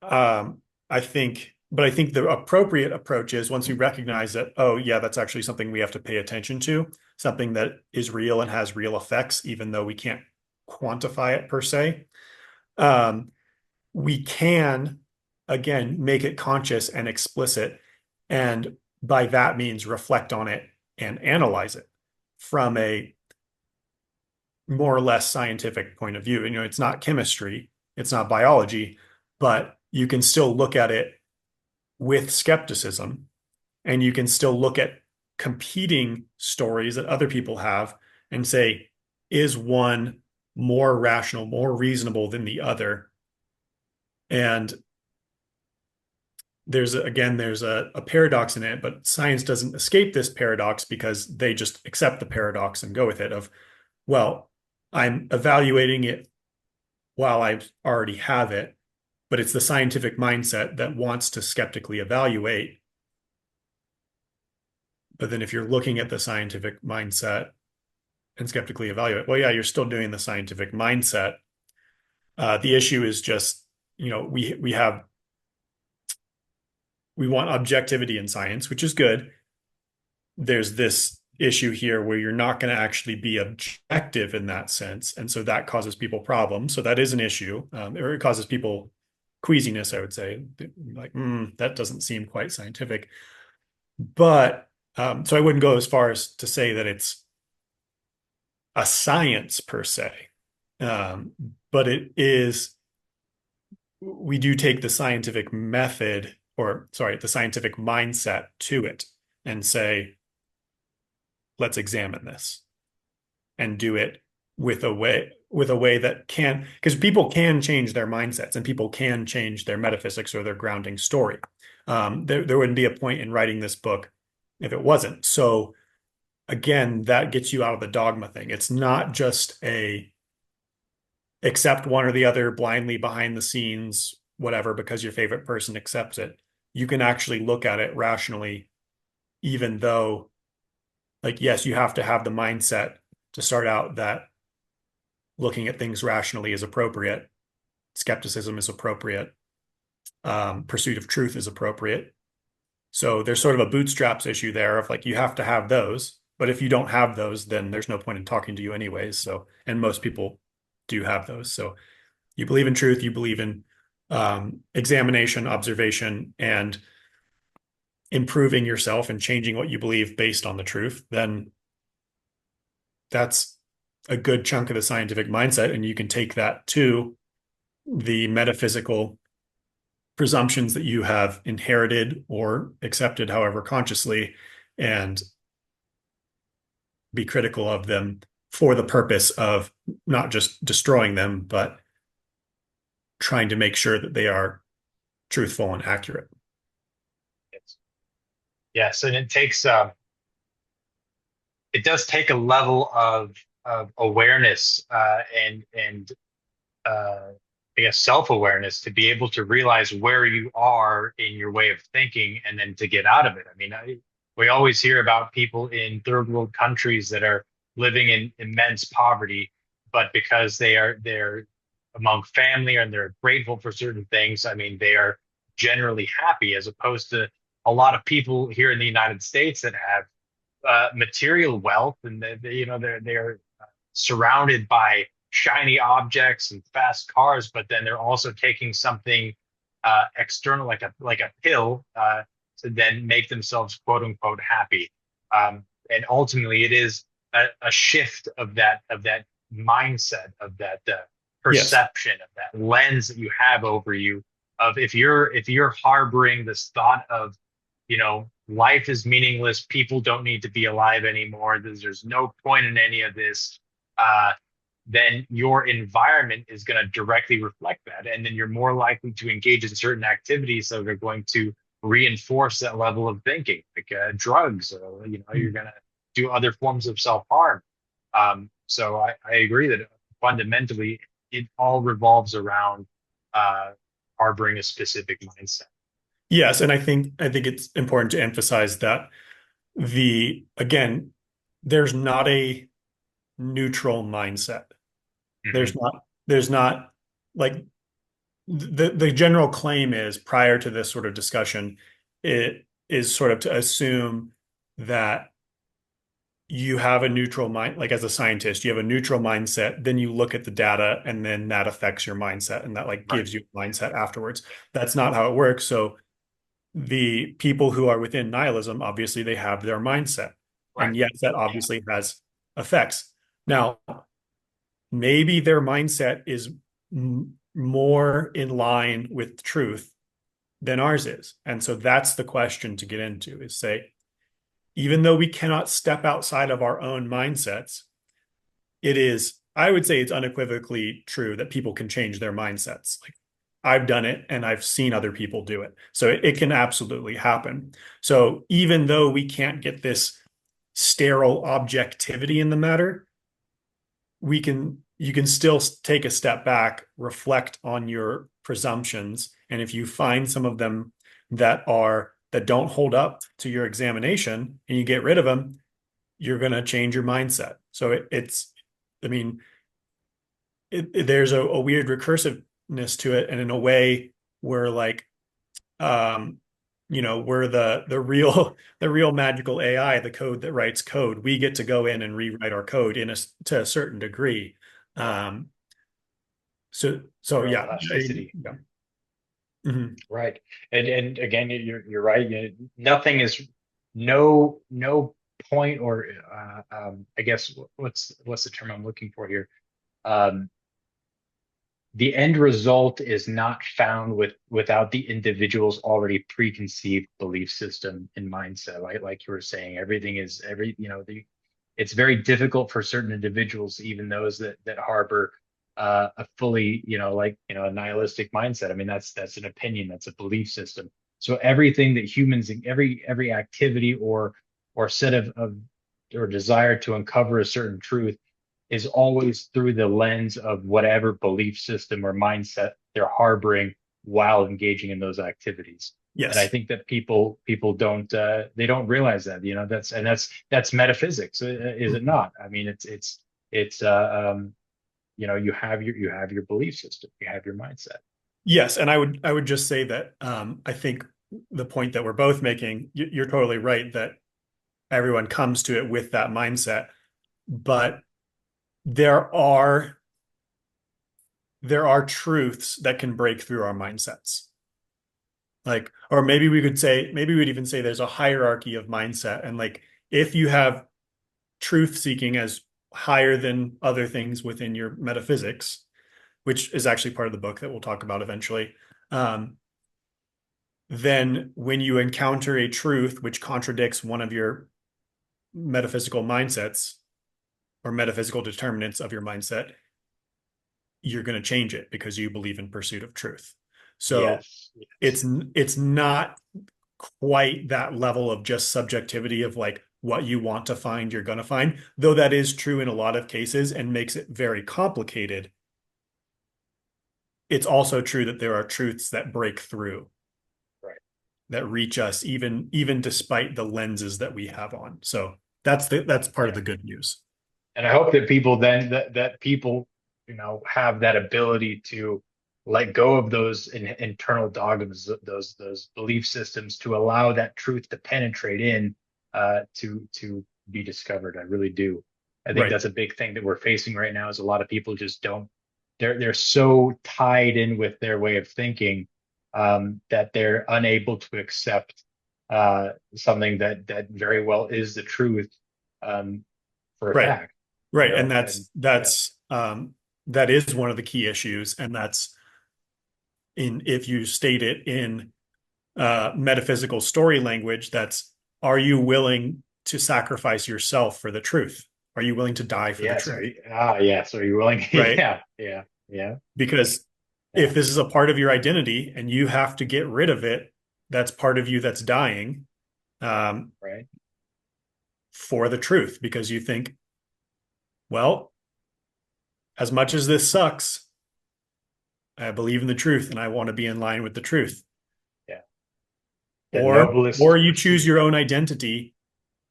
um, I think the appropriate approach is once we recognize that, oh, yeah, that's actually something we have to pay attention to, something that is real and has real effects, even though we can't quantify it per se. Um, we can, again, make it conscious and explicit. And by that means, reflect on it and analyze it from a more or less scientific point of view. And, it's not chemistry, it's not biology, but you can still look at it with skepticism and you can still look at competing stories that other people have and say, is one more rational, more reasonable than the other? And there's a paradox in it, but science doesn't escape this paradox because they just accept the paradox and go with it of, well, I'm evaluating it while I already have it, but it's the scientific mindset that wants to skeptically evaluate. But then if you're looking at the scientific mindset and skeptically evaluate, well, yeah, you're still doing the scientific mindset. The issue is just, we want objectivity in science, which is good. There's this issue here where you're not going to actually be objective in that sense. And so that causes people problems. So that is an issue, or it causes people queasiness, I would say. Like, that doesn't seem quite scientific. But so I wouldn't go as far as to say that it's a science per se. Um, but it is, we do take the scientific method, or sorry, the scientific mindset to it and say, let's examine this and do it with a way that can, because people can change their mindsets and people can change their metaphysics or their grounding story. There wouldn't be a point in writing this book if it wasn't. So again, that gets you out of the dogma thing. It's not just a accept one or the other blindly behind the scenes, whatever, because your favorite person accepts it. You can actually look at it rationally, even though, like, yes, you have to have the mindset to start out that looking at things rationally is appropriate, skepticism is appropriate, pursuit of truth is appropriate. So there's sort of a bootstraps issue there of like you have to have those, but if you don't have those, then there's no point in talking to you anyways. So, and most people do have those. So you believe in truth, you believe in examination, observation, and improving yourself and changing what you believe based on the truth, then that's a good chunk of the scientific mindset. And you can take that to the metaphysical presumptions that you have inherited or accepted, however consciously, and be critical of them for the purpose of not just destroying them, but trying to make sure that they are truthful and accurate.
yes, and it does take a level of awareness, and I guess, self-awareness to be able to realize where you are in your way of thinking and then to get out of it. I mean, we always hear about people in third world countries that are living in immense poverty, but because they're among family and they're grateful for certain things, I mean, they are generally happy as opposed to a lot of people here in the United States that have material wealth and they're surrounded by shiny objects and fast cars, but then they're also taking something external like a pill to then make themselves quote unquote happy. And ultimately, it is a shift of that mindset, of that
Yes.
perception, of that lens that you have over you. Of if you're harboring this thought of life is meaningless, people don't need to be alive anymore, there's no point in any of this, uh, then your environment is going to directly reflect that. And then you're more likely to engage in certain activities that are going to reinforce that level of thinking, like drugs, or, you're going to do other forms of self-harm. So I agree that fundamentally it all revolves around uh, harboring a specific mindset.
Yes, and I think it's important to emphasize that again, there's not a neutral mindset.
Hmm.
There's not like the general claim is prior to this sort of discussion, it is sort of to assume that you have a neutral mind, like as a scientist, you have a neutral mindset, then you look at the data and then that affects your mindset and that like
Right.
gives you a mindset afterwards. That's not how it works. So the people who are within nihilism, obviously they have their mindset.
Right.
And yes, that
Yeah.
obviously has effects. Now, maybe their mindset is more in line with truth than ours is. And so that's the question to get into is say, even though we cannot step outside of our own mindsets, I would say it's unequivocally true that people can change their mindsets. Like I've done it and I've seen other people do it. So it can absolutely happen. So even though we can't get this sterile objectivity in the matter, you can still take a step back, reflect on your presumptions, and if you find some of them that don't hold up to your examination and you get rid of them, you're going to change your mindset. So it's I mean, there's a weird recursiveness to it, and in a way we're like um we're the real the real magical AI, the code that writes code. We get to go in and rewrite our code to a certain degree. um so yeah,
Neuroplasticity.
yeah. Mhm.
Right. And again, you're right. Nothing is no point or I guess what's the term I'm looking for here? Um, the end result is not found without the individual's already preconceived belief system and mindset. Like you were saying, everything is every it's very difficult for certain individuals, even those that harbor a fully a nihilistic mindset. I mean, that's an opinion, that's a belief system. So everything that humans, every activity or set of or desire to uncover a certain truth is always through the lens of whatever belief system or mindset they're harboring while engaging in those activities. And I
Yes.
think that people don't they don't realize that, that's metaphysics, is it
Mhm.
not? I mean, it's you have your belief system, you have your mindset.
Yes, and I would just say that I think the point that we're both making, you're totally right that everyone comes to it with that mindset, but there are there are truths that can break through our mindsets. Like, or maybe we'd even say there's a hierarchy of mindset. And like, if you have truth seeking as higher than other things within your metaphysics, which is actually part of the book that we'll talk about eventually, um, then when you encounter a truth which contradicts one of your metaphysical mindsets or metaphysical determinants of your mindset, you're going to change it because you believe in pursuit of truth. So
Yes, yes.
it's it's not quite that level of just subjectivity of like what you want to find, you're going to find, though that is true in a lot of cases and makes it very complicated. it's also true that there are truths that break through,
Right.
that reach us even despite the lenses that we have on. So that's part of
Yeah.
the good news.
And I hope that people then that people, have that ability to let go of those internal dogmas, those belief systems, to allow that truth to penetrate in, to be discovered. I really do. I think
Right.
that's a big thing that we're facing right now, is a lot of people just don't, they're so tied in with their way of thinking, that they're unable to accept something that very well is the truth, for a
Right.
fact,
Right. And
and yeah,
that is one of the key issues. And that's in if you state it in metaphysical story language, that's, are you willing to sacrifice yourself for the truth? Are you willing to die for the
yes,
truth?
yes, are you willing?
Right.
Yeah, yeah, yeah,
Because if
yeah,
this is a part of your identity and you have to get rid of it, that's part of you that's dying, um,
right.
for the truth, because you think, well, as much as this sucks, I believe in the truth and I want to be in line with the truth.
Yeah, the
Or
noblest
you choose
pursuit.
your own identity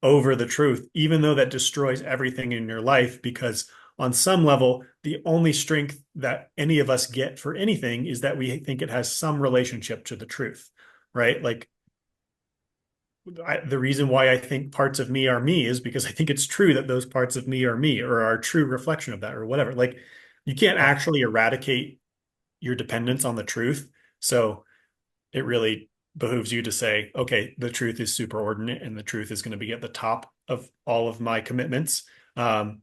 over the truth, even though that destroys everything in your life, because on some level, the only strength that any of us get for anything is that we think it has some relationship to the truth, right? Like the reason why I think parts of me are me is because I think it's true that those parts of me are me, or are a true reflection of that, or whatever. Like you can't
Yeah,
actually eradicate your dependence on the truth. So it really behooves you to say, okay, the truth is superordinate and the truth is going to be at the top of all of my commitments. Um,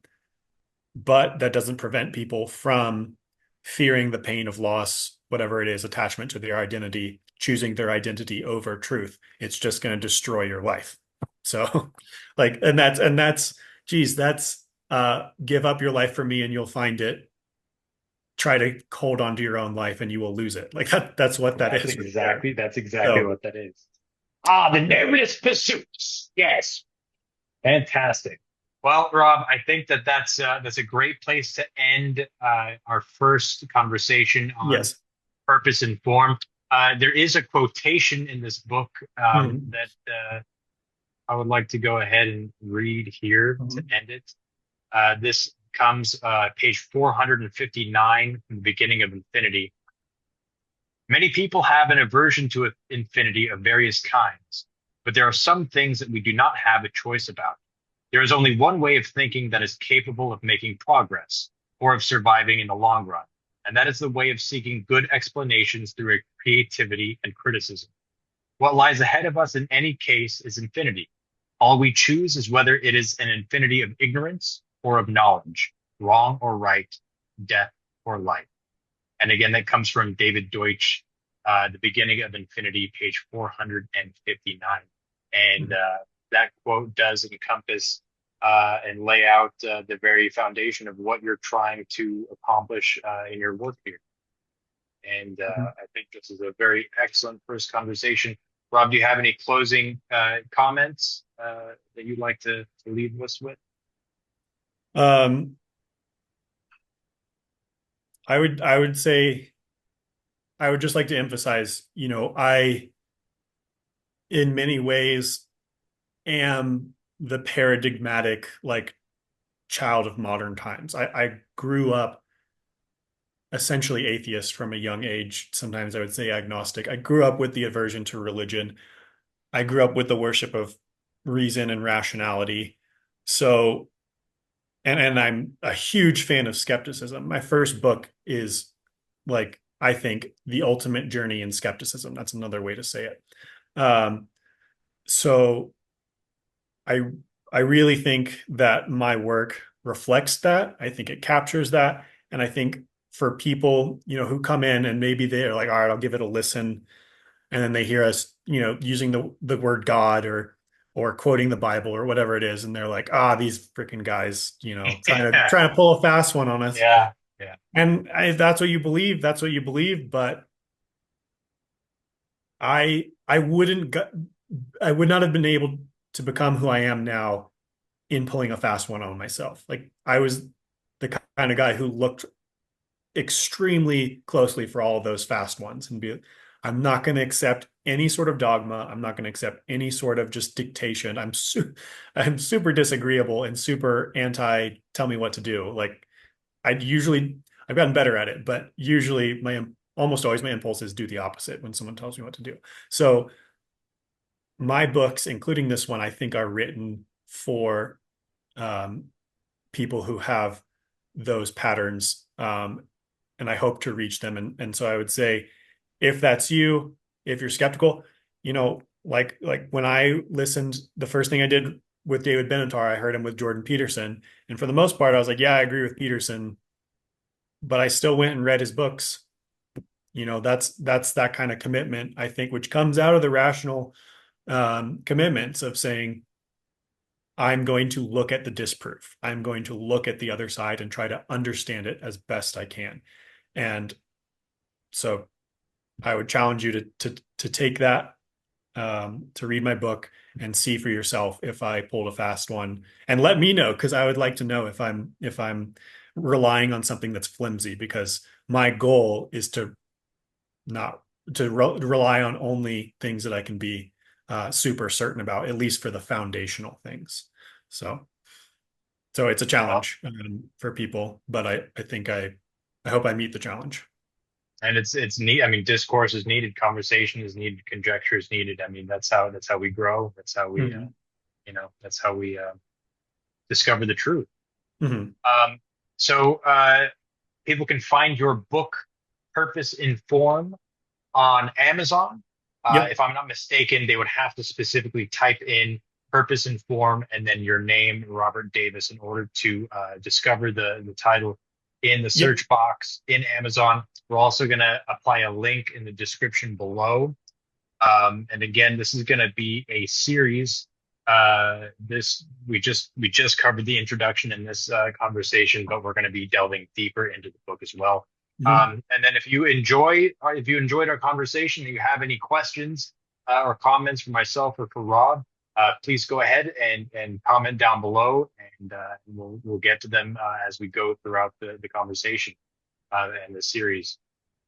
but that doesn't prevent people from fearing the pain of loss, whatever it is, attachment to their identity, choosing their identity over truth. It's just going to destroy your life. So, like, geez, that's give up your life for me and you'll find it. Try to hold on to your own life and you will lose it. Like that's what that is right there.
that's exactly
So,
what that is. Ah, the noblest pursuits. Yes, fantastic. Well, Rob, I think that's a great place to end our first conversation on
yes.
purpose and form. There is a quotation in this book,
Mhm.
that I would like to go ahead and read here to
Mhm.
end it. This comes page 459 from the beginning of Infinity. Many people have an aversion to infinity of various kinds, but there are some things that we do not have a choice about. There is only one way of thinking that is capable of making progress or of surviving in the long run, and that is the way of seeking good explanations through creativity and criticism. What lies ahead of us in any case is infinity. All we choose is whether it is an infinity of ignorance or of knowledge, wrong or right, death or life. And again, that comes from David Deutsch, The Beginning of Infinity, page 459. And
Mhm.
that quote does encompass and lay out the very foundation of what you're trying to accomplish in your work here. And
Mhm.
I think this is a very excellent first conversation. Rob, do you have any closing comments that you'd like to leave us with?
Um, I would say I would just like to emphasize, I in many ways am the paradigmatic like child of modern times. I grew up essentially atheist from a young age. Sometimes I would say agnostic. I grew up with the aversion to religion. I grew up with the worship of reason and rationality. So, and I'm a huge fan of skepticism. My first book is like, I think, the ultimate journey in skepticism. That's another way to say it. Um, so I I really think that my work reflects that. I think it captures that. And I think for people, who come in and maybe they're like, all right, I'll give it a listen. And then they hear us, using the word God or quoting the Bible or whatever it is, and they're like, these freaking guys, trying to pull a fast one on us.
Yeah, yeah,
And if that's what you believe, that's what you believe. But I I would not have been able to become who I am now in pulling a fast one on myself. Like I was the kind of guy who looked extremely closely for all of those fast ones and be, I'm not going to accept any sort of dogma. I'm not going to accept any sort of just dictation. I'm super disagreeable and super anti tell me what to do. Like I've gotten better at it, but usually almost always my impulse is do the opposite when someone tells me what to do. So my books, including this one, I think are written for um, people who have those patterns, and I hope to reach them. And so I would say, if that's you, if you're skeptical, like when I listened, the first thing I did with David Benatar, I heard him with Jordan Peterson, and for the most part, I was like, yeah, I agree with Peterson, but I still went and read his books. That's that kind of commitment, I think, which comes out of the rational commitments of saying, I'm going to look at the disproof. I'm going to look at the other side and try to understand it as best I can. And so I would challenge you to take that, to read my book and see for yourself if I pulled a fast one, and let me know, because I would like to know if I'm relying on something that's flimsy, because my goal is to not rely on only things that I can be super certain about, at least for the foundational things. So, so it's a
Well,
challenge for people, but I hope I meet the challenge.
and it's neat. I mean, discourse is needed, conversation is needed, conjecture is needed. I mean, that's how we grow. That's how we
Mhm.
that's how we discover the truth.
Mhm.
Um, so people can find your book, Purpose in Form, on Amazon.
Yep.
If I'm not mistaken, they would have to specifically type in Purpose and Form and then your name, Robert Davis, in order to discover the title in the
Yep.
search box in Amazon. We're also going to apply a link in the description below. And again, this is going to be a series. This we just covered the introduction in this conversation, but we're going to be delving deeper into the book as well.
Mhm.
And then if you enjoyed our conversation, and you have any questions or comments for myself or for Rob, please go ahead and comment down below, and we'll get to them as we go throughout the conversation and the series.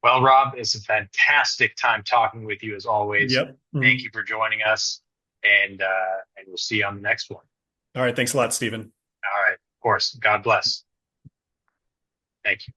Well, Rob, it's a fantastic time talking with you as always.
Yep.
Thank
Mhm.
you for joining us, and we'll see you on the next one.
All right. Thanks a lot, Stephen.
All right, of course. God bless. Thank you.